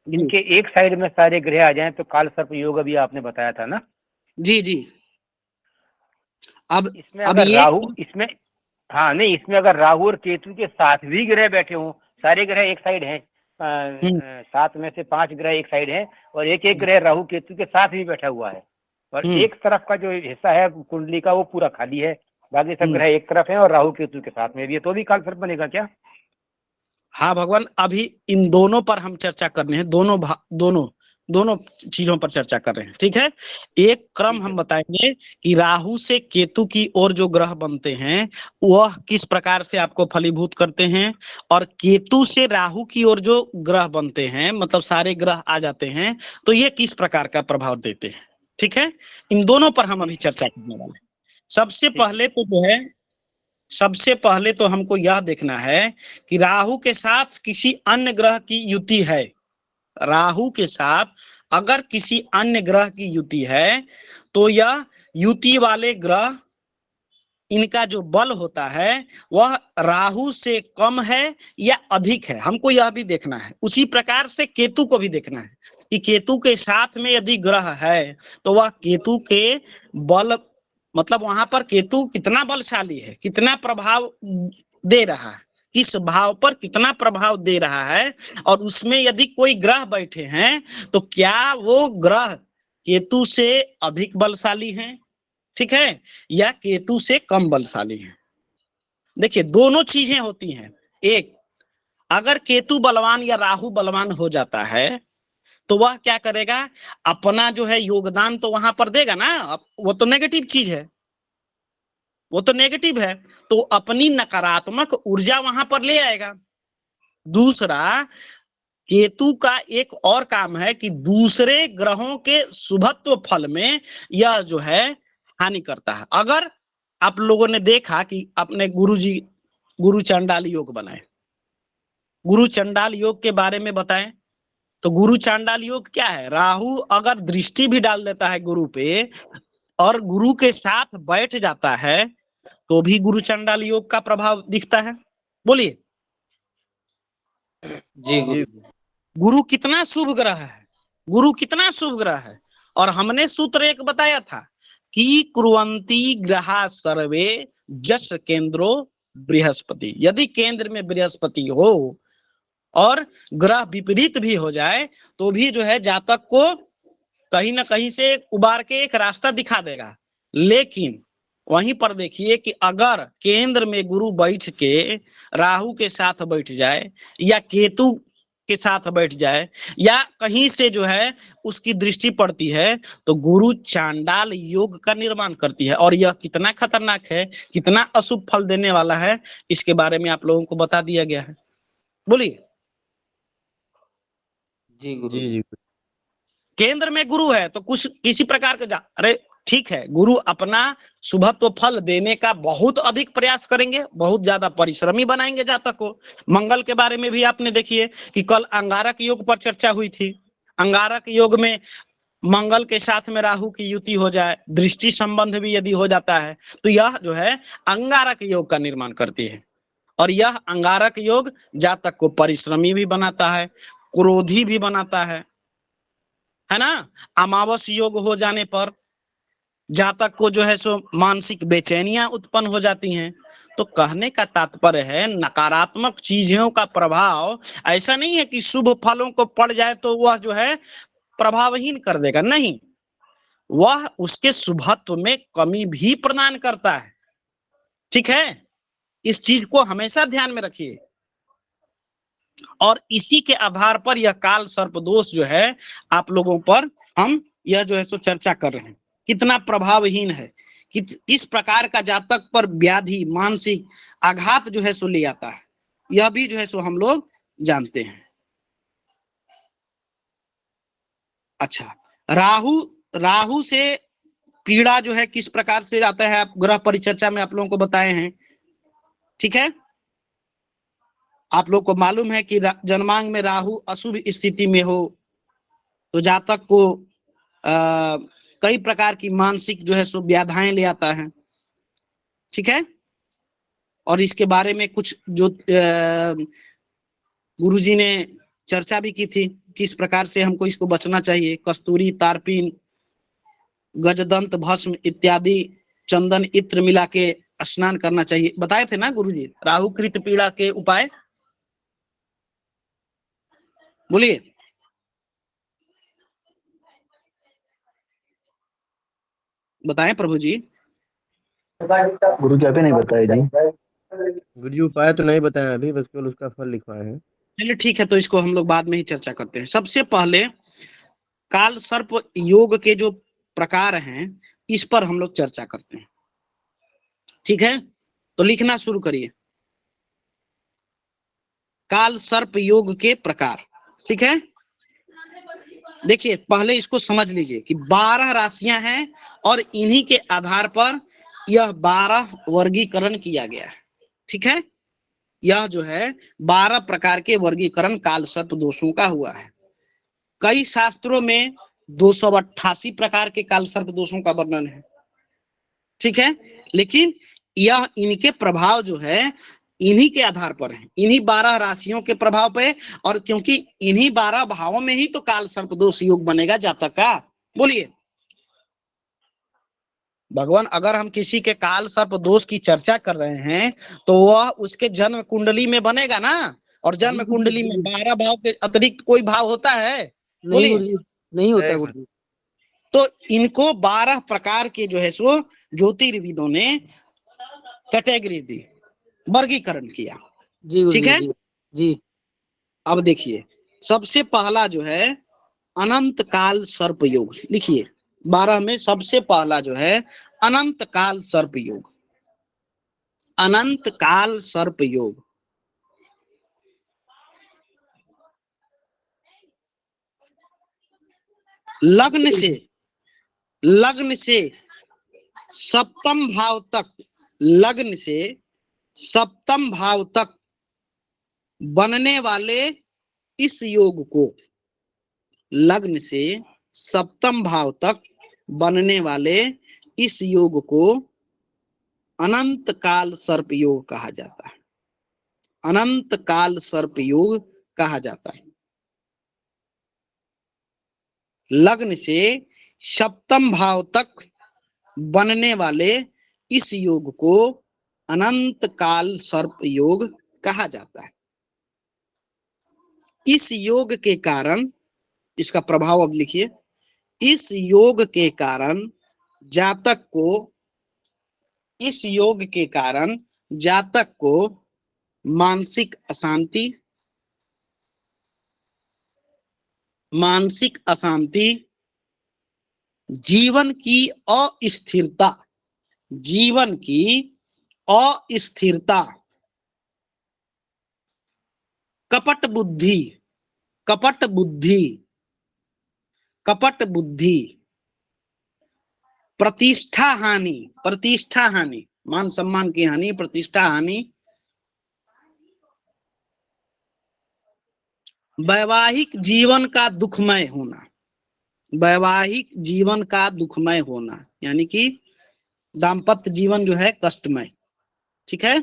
इनके एक साइड में सारे ग्रह आ जाएं तो काल सर्प योग अभी आपने बताया था ना? जी जी। अब इसमें अगर राहु, इसमें हाँ नहीं, इसमें अगर राहु और केतु के साथ भी ग्रह बैठे हों, सारे ग्रह एक साइड हैं, 7 में से 5 ग्रह एक साइड हैं, और एक एक ग्रह राहु केतु के साथ भी बैठा हुआ है, और एक तरफ का जो हिस्सा है कुंडली का वो पूरा खाली है, बाकी सब ग्रह एक तरफ है और राहु केतु के साथ में भी है, तो भी काल सर्प बनेगा क्या? हाँ भगवान, अभी इन दोनों पर हम चर्चा करने हैं, दोनों चीजों पर चर्चा कर रहे हैं। ठीक है। एक क्रम हम बताएंगे कि राहु से केतु की ओर जो ग्रह बनते हैं वह किस प्रकार से आपको फलीभूत करते हैं, और केतु से राहु की ओर जो ग्रह बनते हैं, मतलब सारे ग्रह आ जाते हैं, तो ये किस प्रकार का प्रभाव देते हैं। ठीक है। इन दोनों पर हम अभी चर्चा करने वाले हैं। सबसे पहले तो हमको यह देखना है कि राहु के साथ किसी अन्य ग्रह की युति है। राहु के साथ अगर किसी अन्य ग्रह की युति है तो यह युति वाले ग्रह, इनका जो बल होता है वह राहु से कम है या अधिक है, हमको यह भी देखना है। उसी प्रकार से केतु को भी देखना है कि केतु के साथ में यदि ग्रह है तो वह केतु के बल, मतलब वहां पर केतु कितना बलशाली है, कितना प्रभाव दे रहा है, किस भाव पर कितना प्रभाव दे रहा है, और उसमें यदि कोई ग्रह बैठे हैं तो क्या वो ग्रह केतु से अधिक बलशाली हैं, ठीक है, या केतु से कम बलशाली हैं। देखिए, दोनों चीजें होती हैं। एक, अगर केतु बलवान या राहु बलवान हो जाता है तो वह क्या करेगा, अपना जो है योगदान तो वहां पर देगा ना, वो तो नेगेटिव चीज है, वो तो नेगेटिव है, तो अपनी नकारात्मक ऊर्जा वहां पर ले आएगा। दूसरा, केतु का एक और काम है कि दूसरे ग्रहों के शुभत्व फल में यह जो है हानि करता है। अगर आप लोगों ने देखा कि अपने गुरुजी गुरु चांडाल योग बनाए, गुरु चांडाल योग के बारे में बताएं, तो गुरु चांडाल योग क्या है? राहु अगर दृष्टि भी डाल देता है गुरु पे और गुरु के साथ बैठ जाता है तो भी गुरु चांडाल योग का प्रभाव दिखता है। बोलिए। जी गुरु कितना शुभ ग्रह है, गुरु कितना शुभ ग्रह है। और हमने सूत्र एक बताया था कि कुर्वन्ति ग्रहा सर्वे जस केंद्रो बृहस्पति। यदि केंद्र में बृहस्पति हो और ग्रह विपरीत भी हो जाए तो भी जो है जातक को कहीं ना कहीं से उबार के एक रास्ता दिखा देगा। लेकिन वहीं पर देखिए कि अगर केंद्र में गुरु बैठ के राहु के साथ बैठ जाए या केतु के साथ बैठ जाए या कहीं से जो है उसकी दृष्टि पड़ती है तो गुरु चांडाल योग का निर्माण करती है। और यह कितना खतरनाक है, कितना अशुभ फल देने वाला है, इसके बारे में आप लोगों को बता दिया गया है। बोलिए। जी केंद्र में गुरु है तो कुछ किसी प्रकार का अरे ठीक है, गुरु अपना शुभत्व फल देने का बहुत अधिक प्रयास करेंगे, बहुत ज्यादा परिश्रमी बनाएंगे जातक को। मंगल के बारे में भी आपने देखिए कि कल अंगारक योग पर चर्चा हुई थी। अंगारक योग में मंगल के साथ में राहु की युति हो जाए, दृष्टि संबंध भी यदि हो जाता है तो यह जो है अंगारक योग का निर्माण करती है। और यह अंगारक योग जातक को परिश्रमी भी बनाता है, क्रोधी भी बनाता है ना। अमावस योग हो जाने पर जातक को जो है सो मानसिक बेचैनियां उत्पन्न हो जाती हैं। तो कहने का तात्पर्य है नकारात्मक चीजों का प्रभाव ऐसा नहीं है कि शुभ फलों को पड़ जाए तो वह जो है प्रभावहीन कर देगा, नहीं, वह उसके शुभत्व में कमी भी प्रदान करता है। ठीक है, इस चीज को हमेशा ध्यान में रखिए। और इसी के आधार पर यह काल सर्प दोष जो है आप लोगों पर हम यह जो है सो चर्चा कर रहे हैं, कितना प्रभावहीन है, किस प्रकार का जातक पर व्याधि मानसिक आघात जो है सो ले आता है, यह भी जो है सो हम लोग जानते हैं। अच्छा, राहु से पीड़ा जो है किस प्रकार से आता है, आप ग्रह परिचर्चा में आप लोगों को बताए हैं। ठीक है, आप लोग को मालूम है कि जन्मांग में राहु अशुभ स्थिति में हो तो जातक को कई प्रकार की मानसिक जो है सो व्याधाएं ले आता है। ठीक है, और इसके बारे में कुछ जो गुरुजी ने चर्चा भी की थी, किस प्रकार से हमको इसको बचना चाहिए। कस्तूरी, तारपीन, गजदंत भस्म इत्यादि चंदन इत्र मिला के स्नान करना चाहिए, बताए थे ना गुरुजी। राहुकृत पीड़ा के उपाय बोलिए। बताएं प्रभु जी। गुरु जी अभी नहीं बताए जी। गुरु जी उपाय तो नहीं बताया अभी, बस केवल उसका फल लिखवाए हैं। चलिए ठीक है, तो इसको हम लोग बाद में ही चर्चा करते हैं। सबसे पहले काल सर्प योग के जो प्रकार हैं इस पर हम लोग चर्चा करते हैं। ठीक है, तो लिखना शुरू करिए, काल सर्प योग के प्रकार। ठीक है, देखिए पहले इसको समझ लीजिए कि 12 राशियां हैं और इन्हीं के आधार पर यह 12 वर्गीकरण किया गया है। ठीक है, यह जो है 12 प्रकार के वर्गीकरण काल सर्प दोषों का हुआ है। कई शास्त्रों में 288 प्रकार के काल सर्प दोषों का वर्णन है। ठीक है, लेकिन यह इनके प्रभाव जो है इन्हीं के आधार पर है, इन्हीं 12 राशियों के प्रभाव पे, और क्योंकि इन्हीं 12 भावों में ही तो काल सर्प दोष योग बनेगा जातक का। बोलिए भगवान, अगर हम किसी के काल सर्प दोष की चर्चा कर रहे हैं तो वह उसके जन्म कुंडली में बनेगा ना, और जन्म कुंडली में 12 भाव के अतिरिक्त कोई भाव होता है? नहीं गुरु जी, नहीं होता नहीं। गुरु जी। तो इनको 12 प्रकार के जो है सो ज्योतिर्विदों ने कैटेगरी दी, वर्गीकरण किया। जी गुरु ठीक जी, है, जी जी। अब देखिए सबसे पहला जो है अनंत काल सर्प योग, लिखिए 12 में सबसे पहला जो है अनंत काल सर्प योग। अनंत काल सर्प योग लग्न से सप्तम भाव तक, लग्न से सप्तम भाव तक बनने वाले इस योग को, लग्न से सप्तम भाव तक बनने वाले इस योग को अनंत काल सर्प योग कहा जाता है। अनंत काल सर्प योग कहा जाता है। लग्न से सप्तम भाव तक बनने वाले इस योग को अनंत काल सर्प योग कहा जाता है। इस योग के कारण, इसका प्रभाव अब लिखिए, इस योग के कारण जातक को, इस योग के कारण जातक को मानसिक अशांति, मानसिक अशांति, जीवन की अस्थिरता, जीवन की अस्थिरता, कपट बुद्धि, कपट बुद्धि, कपट बुद्धि, प्रतिष्ठा हानि, प्रतिष्ठा हानि, मान सम्मान की हानि, प्रतिष्ठा हानि, वैवाहिक जीवन का दुखमय होना, वैवाहिक जीवन का दुखमय होना, यानी कि दाम्पत्य जीवन जो है कष्टमय। ठीक है,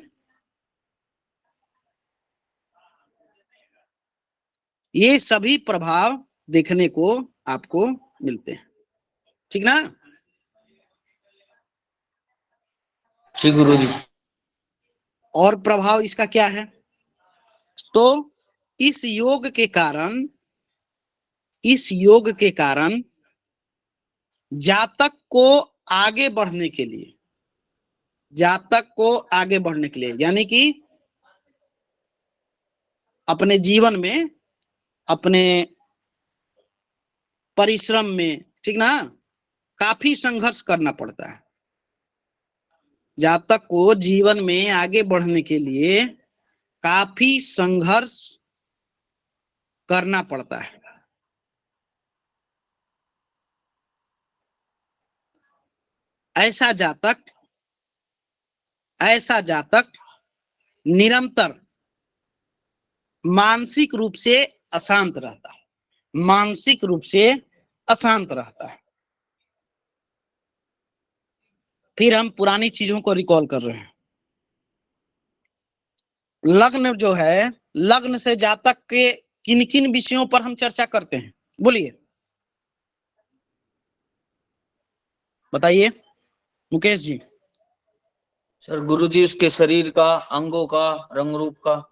ये सभी प्रभाव देखने को आपको मिलते हैं, ठीक ना। जी गुरुजी। और प्रभाव इसका क्या है, तो इस योग के कारण जातक को आगे बढ़ने के लिए यानी कि अपने जीवन में, अपने परिश्रम में, ठीक ना, काफी संघर्ष करना पड़ता है। जातक को जीवन में आगे बढ़ने के लिए काफी संघर्ष करना पड़ता है। ऐसा जातक निरंतर मानसिक रूप से अशांत रहता है। फिर हम पुरानी चीजों को रिकॉल कर रहे हैं। लग्न जो है, लग्न से जातक के किन किन विषयों पर हम चर्चा करते हैं, बोलिए, बताइए मुकेश जी। सर गुरुजी उसके शरीर का, अंगों का, रंग रूप का।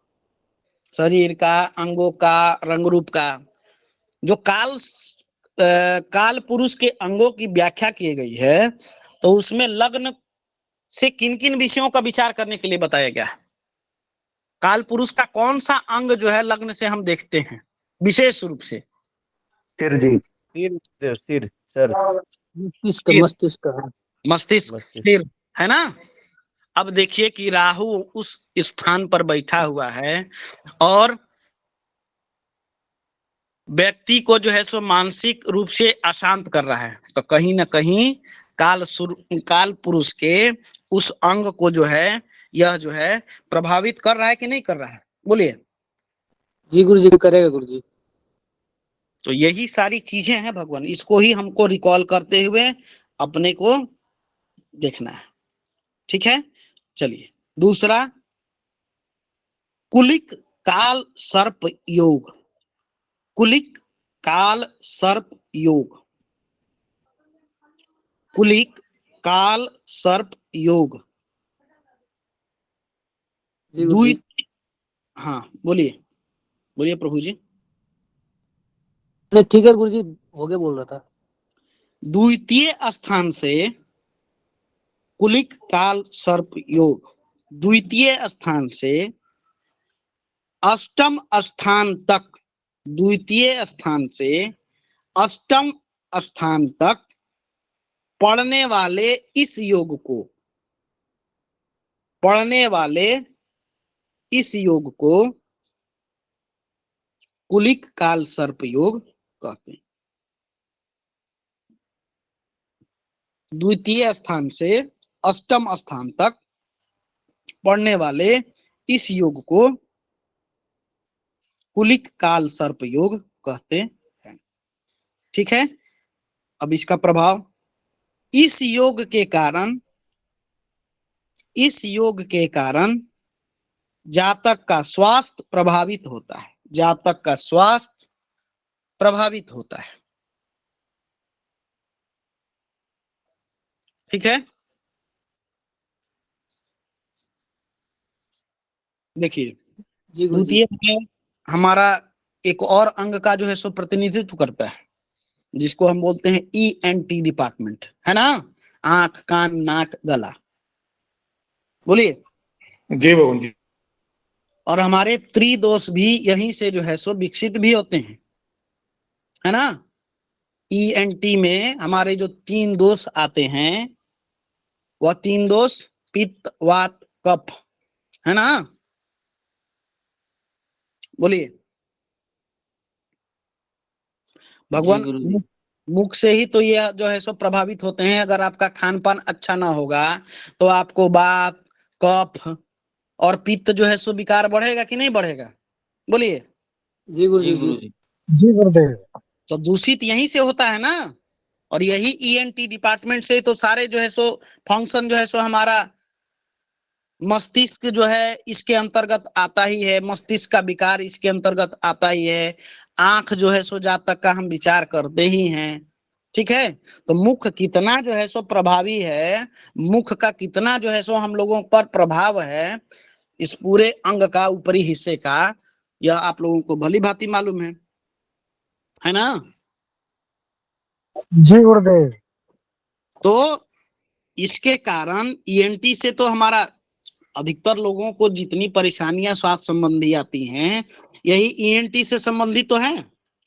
शरीर का, अंगों का, रंग रूप का। जो काल पुरुष के अंगों की व्याख्या की गई है, तो उसमें लग्न से किन किन विषयों का विचार करने के लिए बताया गया है। काल पुरुष का कौन सा अंग जो है लग्न से हम देखते हैं विशेष रूप से? सिर जी। सिर सर। मस्तिष्क हाँ। मस्तिष्क, सिर, है ना। अब देखिए कि राहु उस स्थान पर बैठा हुआ है और व्यक्ति को जो है सो मानसिक रूप से अशांत कर रहा है, तो कहीं ना कहीं काल पुरुष के उस अंग को जो है, यह जो है प्रभावित कर रहा है कि नहीं कर रहा है, बोलिए। जी गुरुजी, करेगा गुरुजी। तो यही सारी चीजें हैं भगवान, इसको ही हमको रिकॉल करते हुए अपने को देखना है, ठीक है। चलिए दूसरा, कुलिक काल सर्प योग। कुलिक काल सर्प योग। कुलिक काल सर्प योग। जी गुरुजी। हाँ बोलिए, बोलिए प्रभु जी। नहीं ठीक है गुरुजी, हो गया बोल रहा था। द्वितीय स्थान से कुलिक काल सर्प योग, द्वितीय स्थान से अष्टम स्थान तक, द्वितीय स्थान से अष्टम स्थान तक पढ़ने वाले इस योग को, कुलिक काल सर्प योग कहते हैं। द्वितीय स्थान से अष्टम स्थान तक पढ़ने वाले इस योग को कुलिक काल सर्प योग कहते हैं, ठीक है। अब इसका प्रभाव, इस योग के कारण जातक का स्वास्थ्य प्रभावित होता है, ठीक है। देखिए जी गुरुजी। द्वितीय में हमारा एक और अंग का जो है सो प्रतिनिधित्व करता है, जिसको हम बोलते हैं ENT डिपार्टमेंट, है ना, आंख, कान, नाक, गला, बोलिए। जी भगवान जी। और हमारे त्रिदोष भी यहीं से जो है सो विकसित भी होते हैं, है ना। ENT में हमारे जो 3 दोष आते हैं, वह 3 दोष पित्त, वात, कफ, है ना, बोलिए। भगवान मुख से ही तो ये जो है सो प्रभावित होते हैं। अगर आपका खान पान अच्छा ना होगा तो आपको वात, कफ और पित्त जो है सो विकार बढ़ेगा कि नहीं बढ़ेगा, बोलिए। जी गुरुजी। जी गुरुदेव। तो दूषित यहीं से होता है ना, और यही ENT डिपार्टमेंट से तो सारे जो है सो फंक्शन जो है सो हमारा मस्तिष्क जो है इसके अंतर्गत आता ही है, मस्तिष्क का विकार इसके अंतर्गत आता ही है, आंख जो है सो जातक का हम विचार करते ही हैं, ठीक है। तो मुख कितना जो है सो प्रभावी है, मुख का कितना जो है सो हम लोगों पर प्रभाव है इस पूरे अंग का ऊपरी हिस्से का, यह आप लोगों को भली भांति मालूम है ना। जी गुरुदेव। तो इसके कारण ईएनटी से तो हमारा अधिकतर लोगों को जितनी परेशानियां स्वास्थ्य संबंधी आती हैं यही ईएनटी से संबंधित तो है,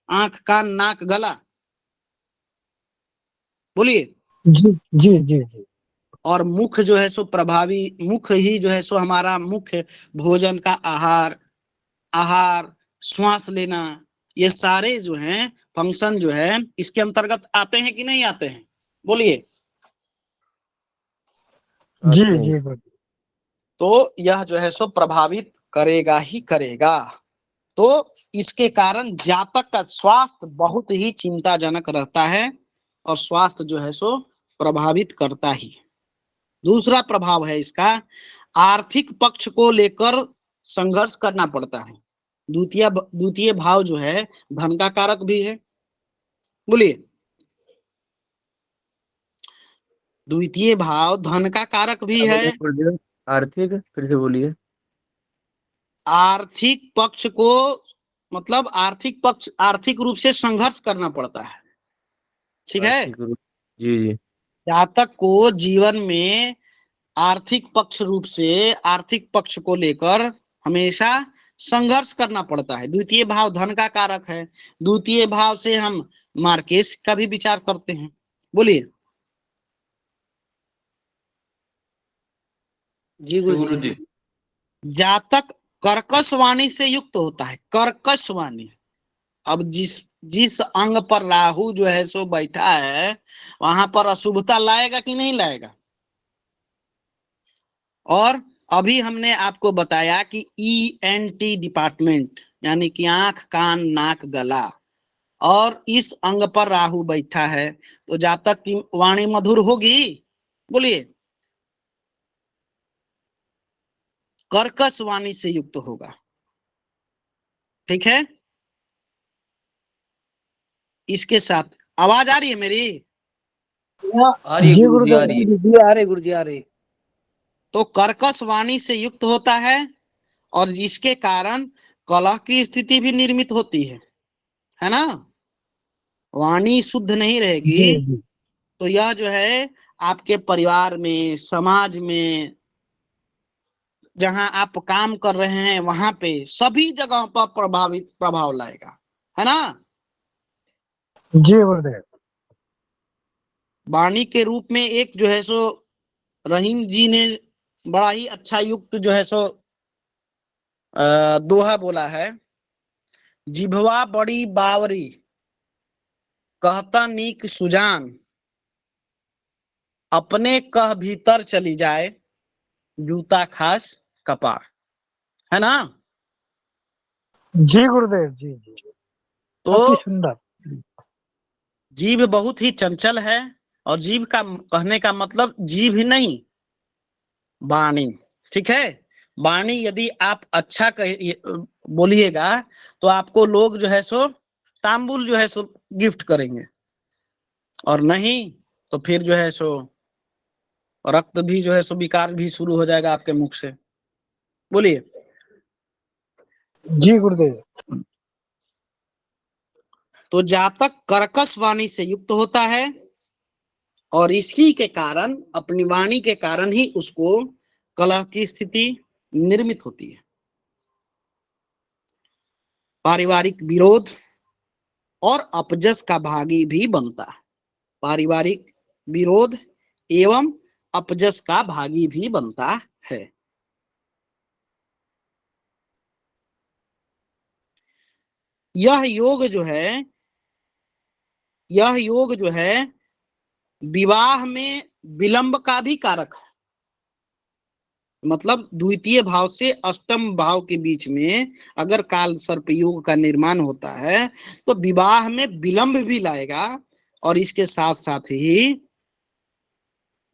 आंख कान नाक गला, बोलिए। जी जी जी जी। और मुख जो है सो प्रभावी, मुख ही जो है सो हमारा मुख्य भोजन का आहार श्वास लेना, ये सारे जो हैं फंक्शन जो है इसके अंतर्गत आते हैं कि नहीं आते हैं, बोलिए। जी आते हैं। जी गुरुजी। तो यह जो है सो प्रभावित करेगा ही करेगा। तो इसके कारण जातक का स्वास्थ्य बहुत ही चिंताजनक रहता है और स्वास्थ्य जो है सो प्रभावित करता ही। दूसरा प्रभाव है इसका, आर्थिक पक्ष को लेकर संघर्ष करना पड़ता है। द्वितीय भाव जो है धन का कारक भी है, बोलिए। द्वितीय भाव धन का कारक भी क्या है। बोले गुरुदेव? आर्थिक फिर से बोलिए। आर्थिक पक्ष को मतलब आर्थिक पक्ष, आर्थिक रूप से संघर्ष करना पड़ता है, ठीक है। आर्थिक रूप, जी जी। जातक को जीवन में आर्थिक पक्ष रूप से आर्थिक पक्ष को लेकर हमेशा संघर्ष करना पड़ता है। द्वितीय भाव धन का कारक है। द्वितीय भाव से हम मार्केश का भी विचार करते हैं, बोलिए। जी गुरुजी। गुरुजी। जातक कर्कश वाणी से युक्त होता है, कर्कश वाणी। अब जिस अंग पर राहु जो है सो बैठा है वहां पर अशुभता लाएगा कि नहीं लाएगा। और अभी हमने आपको बताया कि ईएनटी डिपार्टमेंट यानी कि आंख कान नाक गला, और इस अंग पर राहु बैठा है तो जातक की वाणी मधुर होगी, बोलिए। कर्कश वाणी से युक्त होगा, ठीक है। इसके साथ आवाज आ रही है मेरी? आ रही है जी गुरुजी, आ रही है। गुरुदेव। जी आ रहे गुरुजी आ रहे। तो कर्कश वाणी से युक्त होता है और जिसके कारण कलह की स्थिति भी निर्मित होती है ना। वाणी शुद्ध नहीं रहेगी जी जी। तो यह जो है आपके परिवार में, समाज में, जहां आप काम कर रहे हैं वहां पे सभी जगह पर प्रभाव लाएगा, है ना। जी गुरुदेव। वाणी के रूप में एक जो है सो रहीम जी ने बड़ा ही अच्छा युक्त जो है सो दोहा बोला है, जिभवा बड़ी बावरी कहता नीक सुजान, अपने कह भीतर चली जाए जूता खास कपार, है ना। जी गुरुदेव। जी जी। तो अति सुंदर। जीभ बहुत ही चंचल है और जीभ का कहने का मतलब जीभ ही नहीं, वाणी, ठीक है। वाणी यदि आप अच्छा बोलिएगा तो आपको लोग जो है सो तांबुल जो है सो गिफ्ट करेंगे, और नहीं तो फिर जो है सो रक्त भी जो है सो विकार भी शुरू हो जाएगा आपके मुख से, बोलिए। जी गुरुदेव। तो जातक कर्कश वाणी से युक्त होता है और इसी के कारण, अपनी वाणी के कारण ही उसको कलह की स्थिति निर्मित होती है। पारिवारिक विरोध और अपजस का भागी भी बनता है। पारिवारिक विरोध एवं अपजस का भागी भी बनता है। यह योग जो है विवाह में विलंब का भी कारक है। मतलब द्वितीय भाव से अष्टम भाव के बीच में अगर काल सर्प योग का निर्माण होता है तो विवाह में विलंब भी लाएगा और इसके साथ साथ ही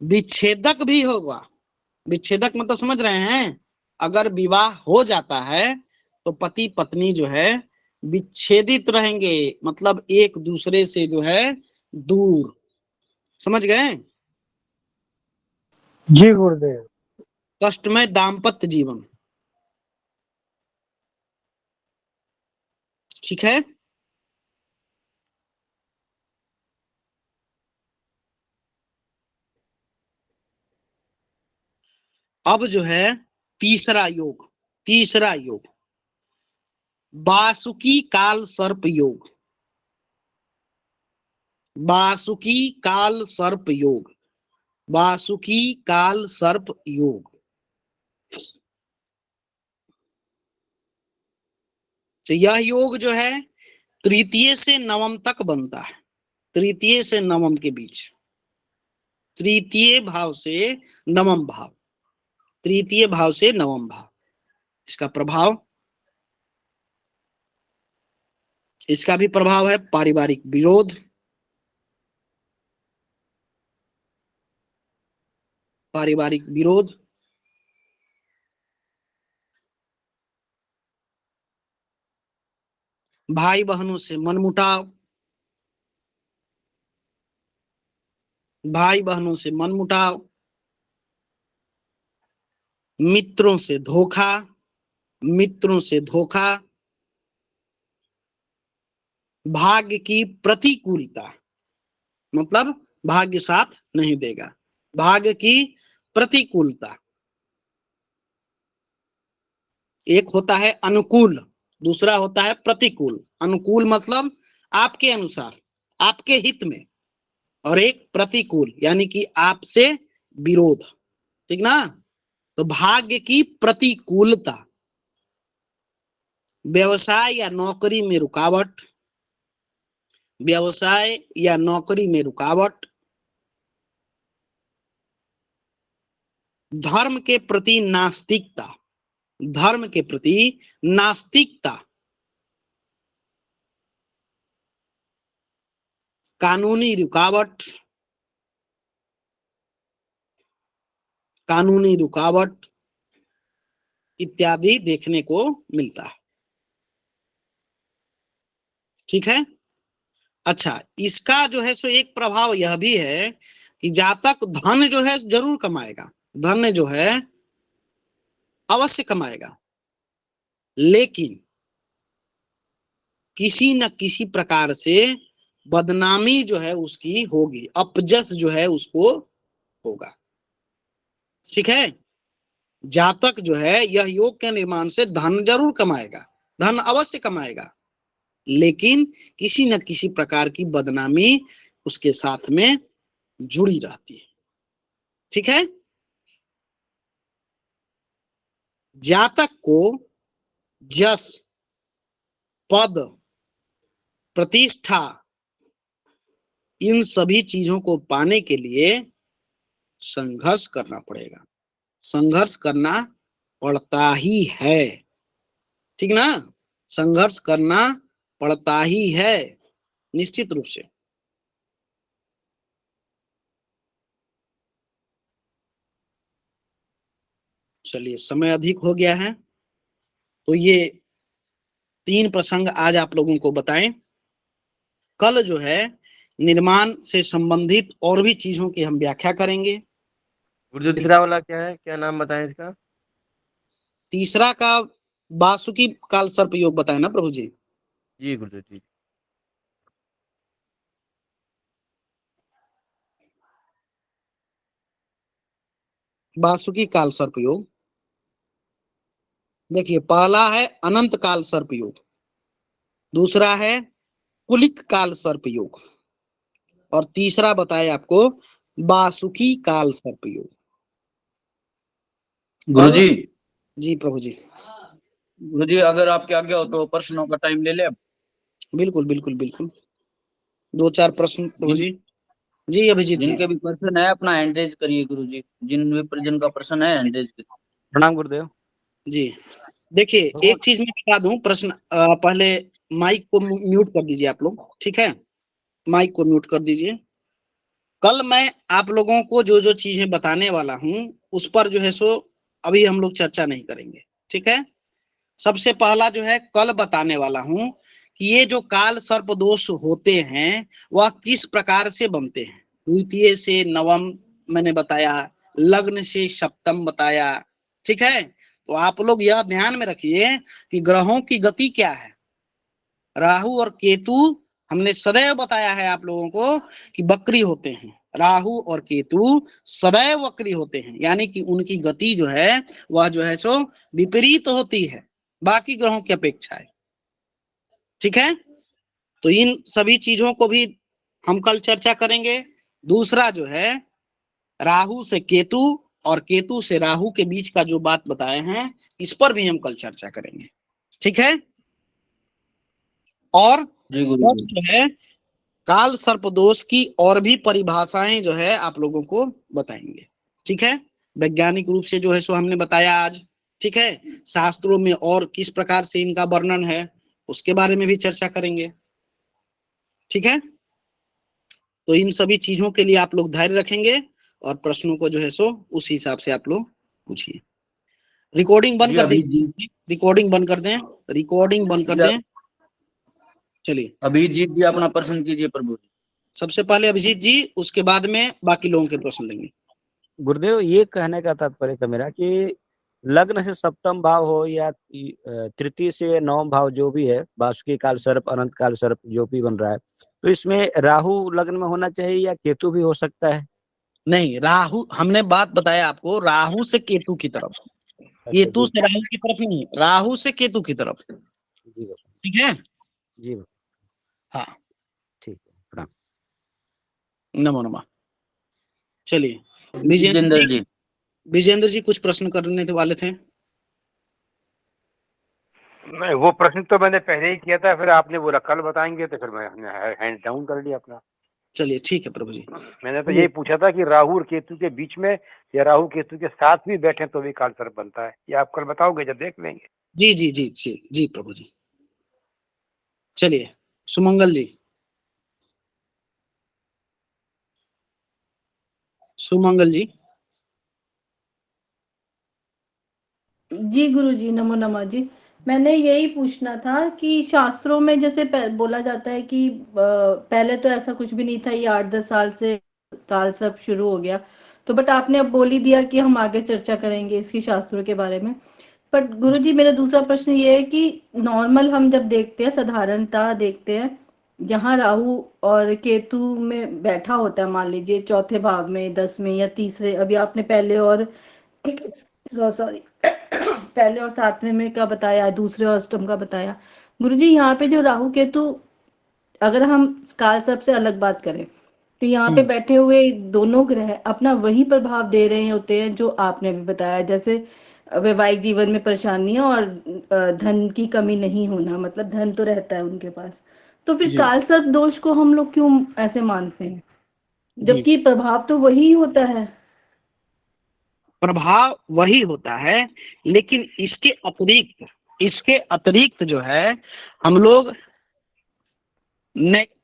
विच्छेदक भी होगा। विच्छेदक मतलब समझ रहे हैं, अगर विवाह हो जाता है तो पति पत्नी जो है विच्छेदित रहेंगे, मतलब एक दूसरे से जो है दूर। समझ गए? जी गुरुदेव। कष्टमय दाम्पत्य जीवन। ठीक है। अब जो है तीसरा योग, वासुकी काल सर्प योग। वासुकी काल सर्प योग, वासुकी काल सर्प योग। तो यह योग जो है तृतीय से नवम तक बनता है, तृतीय से नवम के बीच, तृतीय भाव से नवम भाव, तृतीय भाव से नवम भाव। इसका प्रभाव, इसका भी प्रभाव है पारिवारिक विरोध, पारिवारिक विरोध, भाई बहनों से मनमुटाव, भाई बहनों से मनमुटाव, मित्रों से धोखा, मित्रों से धोखा, भाग्य की प्रतिकूलता, मतलब भाग्य साथ नहीं देगा, भाग्य की प्रतिकूलता। एक होता है अनुकूल, दूसरा होता है प्रतिकूल। अनुकूल मतलब आपके अनुसार, आपके हित में, और एक प्रतिकूल यानी कि आपसे विरोध। ठीक ना? तो भाग्य की प्रतिकूलता, व्यवसाय या नौकरी में रुकावट, व्यवसाय या नौकरी में रुकावट, धर्म के प्रति नास्तिकता, धर्म के प्रति नास्तिकता, कानूनी रुकावट, कानूनी रुकावट इत्यादि देखने को मिलता है। ठीक है। अच्छा, इसका जो है सो एक प्रभाव यह भी है कि जातक धन जो है जरूर कमाएगा, धन जो है अवश्य कमाएगा, लेकिन किसी न किसी प्रकार से बदनामी जो है उसकी होगी, अपजस जो है उसको होगा। ठीक है। जातक जो है यह योग के निर्माण से धन जरूर कमाएगा, धन अवश्य कमाएगा, लेकिन किसी न किसी प्रकार की बदनामी उसके साथ में जुड़ी रहती है। ठीक है। जातक को यश, पद, प्रतिष्ठा, इन सभी चीजों को पाने के लिए संघर्ष करना पड़ेगा, संघर्ष करना पड़ता ही है। ठीक ना? संघर्ष करना पड़ता ही है निश्चित रूप से। चलिए, समय अधिक हो गया है, तो ये 3 प्रसंग आज आप लोगों को बताएं। कल जो है निर्माण से संबंधित और भी चीजों की हम व्याख्या करेंगे। गुरुजी तीसरा वाला क्या है, क्या नाम बताएं इसका? तीसरा का वासुकी काल सर्प योग बताए ना प्रभु जी? जी गुरुजी जी। वासुकी काल सर्प योग। देखिए, पहला है अनंत काल सर्प योग, दूसरा है कुलिक काल सर्प योग, और तीसरा बताए आपको वासुकी काल सर्प योग। गुरुजी, जी प्रभु जी। गुरुजी अगर आपके आगे हो तो प्रश्नों का टाइम ले ले अब। बिल्कुल बिल्कुल बिल्कुल, 2-4 प्रश्न प्रभु जी। जी अभिजीत जी। जिनके भी प्रश्न है अपना हैंड रेज करिए गुरुजी, जिन भी परिजन का प्रश्न है हैंड रेज करिए। प्रणाम गुरुदेव जी। देखिए, एक चीज मैं बता दूं, प्रश्न पहले माइक को म्यूट कर दीजिए आप लोग। ठीक है, माइक को म्यूट कर दीजिए। कल मैं आप लोगों को जो जो चीजें बताने वाला हूं उस पर जो है सो अभी हम लोग चर्चा नहीं करेंगे। ठीक है। सबसे पहला जो है कल बताने वाला हूं कि ये जो काल सर्प दोष होते हैं वह किस प्रकार से बनते हैं। द्वितीय से नवम मैंने बताया, लग्न से सप्तम बताया, ठीक है। तो आप लोग यह ध्यान में रखिए कि ग्रहों की गति क्या है। राहु और केतु हमने सदैव बताया है आप लोगों को कि वक्री होते हैं। राहु और केतु सदैव वक्री होते हैं, यानी कि उनकी गति जो है वह जो है सो विपरीत होती है बाकी ग्रहों की अपेक्षा है, ठीक है। तो इन सभी चीजों को भी हम कल चर्चा करेंगे। दूसरा जो है राहु से केतु और केतु से राहु के बीच का जो बात बताए हैं इस पर भी हम कल चर्चा करेंगे, ठीक है। और जी गुरु जी। जो है काल सर्प दोष की और भी परिभाषाएं जो है आप लोगों को बताएंगे, ठीक है। वैज्ञानिक रूप से जो है सो हमने बताया आज, ठीक है। शास्त्रों में और किस प्रकार से इनका वर्णन है उसके बारे में भी चर्चा करेंगे, ठीक है। तो इन सभी चीजों के लिए आप लोग धैर्य रखेंगे और प्रश्नों को जो है सो उस हिसाब से आप लोग पूछिए। रिकॉर्डिंग बंद जी कर अभिजीत दें, रिकॉर्डिंग बंद कर दें, रिकॉर्डिंग बंद कर दें। चलिए अभिजीत जी अपना प्रश्न कीजिए प्रभु जी। सबसे पहले अभिजीत जी, उसके बाद में बाकी लोगों के प्रश्न लेंगे। गुरुदेव, ये कहने का तात्पर्य था मेरा कि लग्न से सप्तम भाव हो या तृतीय से नवम भाव जो भी है, वासुकी काल सर्प, अनंत काल सर्प जो भी बन रहा है, तो इसमें राहु लग्न में होना चाहिए या केतु भी हो सकता है? नहीं, राहु हमने बात बताया आपको, राहु से केतु की तरफ, केतु से राहु की तरफ ही नहीं, राहु से केतु की तरफ, जी ठीक है जी हाँ ठीक है, प्रणाम। नमो नमः। चलिए विजेंद्र जी। विजेंद्र जी कुछ प्रश्न करने वाले थे। नहीं, वो प्रश्न तो मैंने पहले ही किया था, फिर आपने बोला कल बताएंगे, तो फिर मैंने हैंड डाउन कर लिया अपना। चलिए ठीक है प्रभु जी। मैंने तो यही पूछा था कि राहु और केतु के बीच में या राहु केतु के साथ भी बैठे तो भी काल सर्प बनता है, ये आप कल बताओगे जब देख लेंगे। जी जी जी जी जी प्रभु जी। चलिए सुमंगल जी, सुमंगल जी। जी गुरुजी, नमो नमः जी। मैंने यही पूछना था कि शास्त्रों में जैसे बोला जाता है कि पहले तो ऐसा कुछ भी नहीं था, ये 8-10 साल से काल सर्प शुरू हो गया, तो बट आपने अब बोल ही दिया कि हम आगे चर्चा करेंगे इसकी शास्त्रों के बारे में। बट गुरुजी, मेरा दूसरा प्रश्न ये है कि नॉर्मल हम जब देखते हैं, साधारणतः देखते हैं, जहाँ राहु और केतु में बैठा होता है, मान लीजिए चौथे भाव में, 10 में या तीसरे, अभी आपने पहले और सॉरी पहले और 7वें में का बताया, दूसरे और अष्टम का बताया। गुरुजी, यहाँ पे जो राहु केतु, अगर हम काल सर्प से अलग बात करें तो यहाँ पे बैठे हुए दोनों ग्रह अपना वही प्रभाव दे रहे होते हैं जो आपने भी बताया, जैसे वैवाहिक जीवन में परेशानियां और धन की कमी नहीं होना, मतलब धन तो रहता है उनके पास। तो फिर काल सर्प दोष को हम लोग क्यों ऐसे मानते हैं, जबकि प्रभाव तो वही होता है? प्रभाव वही होता है, लेकिन इसके अतिरिक्त जो है हम लोग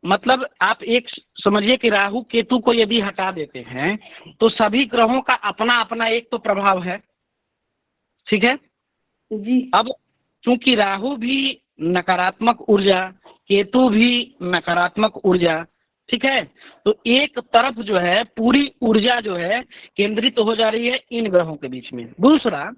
मतलब आप एक समझिए कि राहु केतु को यदि हटा देते हैं तो सभी ग्रहों का अपना अपना एक तो प्रभाव है, ठीक है जी। अब चूंकि राहु भी नकारात्मक ऊर्जा, केतु भी नकारात्मक ऊर्जा, ठीक है, तो एक तरफ जो है पूरी ऊर्जा जो है केंद्रित हो जा रही है इन ग्रहों के बीच में। दूसरा,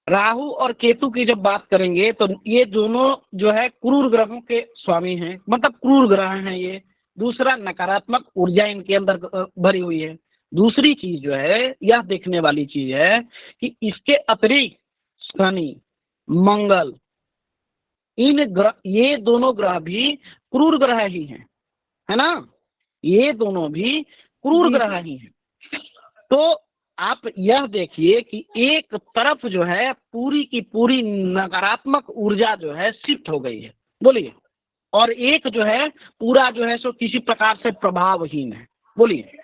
राहु और केतु की जब बात करेंगे तो ये दोनों जो है क्रूर ग्रहों के स्वामी हैं, मतलब क्रूर ग्रह हैं ये। दूसरा, नकारात्मक ऊर्जा इनके अंदर भरी हुई है। दूसरी चीज जो है, यह देखने वाली चीज है कि इसके अतिरिक्त शनि, मंगल, ये दोनों ग्रह भी क्रूर ग्रह ही हैं, है ना, ये दोनों भी क्रूर ग्रह ही हैं। तो आप यह देखिए कि एक तरफ जो है पूरी की पूरी नकारात्मक ऊर्जा जो है शिफ्ट हो गई है, बोलिए, और एक जो है पूरा जो है सो किसी प्रकार से प्रभावहीन है, बोलिए।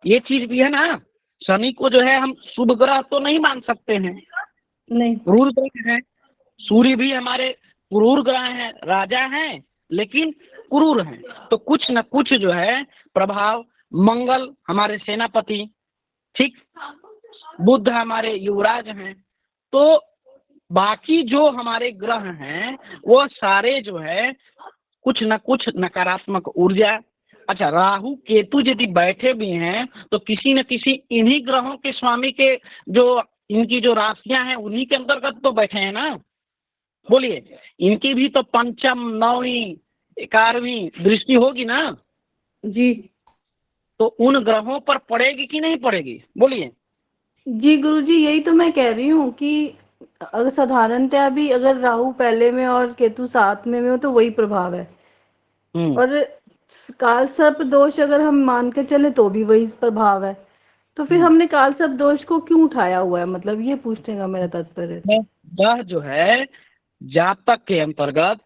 ये चीज भी है ना, शनि को जो है हम शुभ ग्रह तो नहीं मान सकते हैं, नहीं, क्रूर ग्रह है। सूर्य भी हमारे क्रूर ग्रह हैं, राजा हैं लेकिन क्रूर हैं, तो कुछ न कुछ जो है प्रभाव। मंगल हमारे सेनापति, ठीक, बुध हमारे युवराज हैं, तो बाकी जो हमारे ग्रह हैं वो सारे जो है कुछ न कुछ नकारात्मक ऊर्जा। अच्छा, राहु केतु यदि बैठे भी हैं तो किसी न किसी इन्हीं ग्रहों के स्वामी के जो इनकी जो राशियां हैं उन्हीं के अंतर्गत तो बैठे हैं ना। बोलिए, इनकी भी तो पंचम, नौवीं, 11वीं दृष्टि होगी ना जी तो उन ग्रहों पर पड़ेगी कि नहीं पड़ेगी? बोलिए। जी गुरुजी, यही तो मैं कह रही हूँ कि अगर साधारणतया भी अगर राहु पहले में और केतु साथ में हो तो वही प्रभाव है, और काल सर्प दोष अगर हम मान के चले तो भी वही प्रभाव है। तो फिर हमने काल सर्प दोष को क्यों उठाया हुआ है, मतलब ये पूछने का मेरा तात्पर्य है। यह जो है जातक के अंतर्गत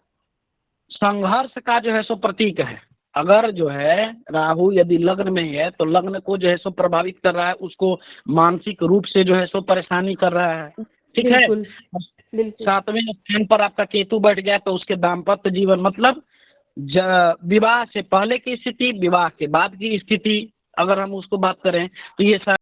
संघर्ष का जो है सो प्रतीक है। अगर जो है राहु यदि लग्न में है तो लग्न को जो है सो प्रभावित कर रहा है, उसको मानसिक रूप से जो है सो परेशानी कर रहा है। ठीक है। बिल्कुल। 7वें स्थान पर आपका केतु बैठ गया तो उसके दाम्पत्य जीवन मतलब विवाह से पहले की स्थिति, विवाह के बाद की स्थिति, अगर हम उसको बात करें तो ये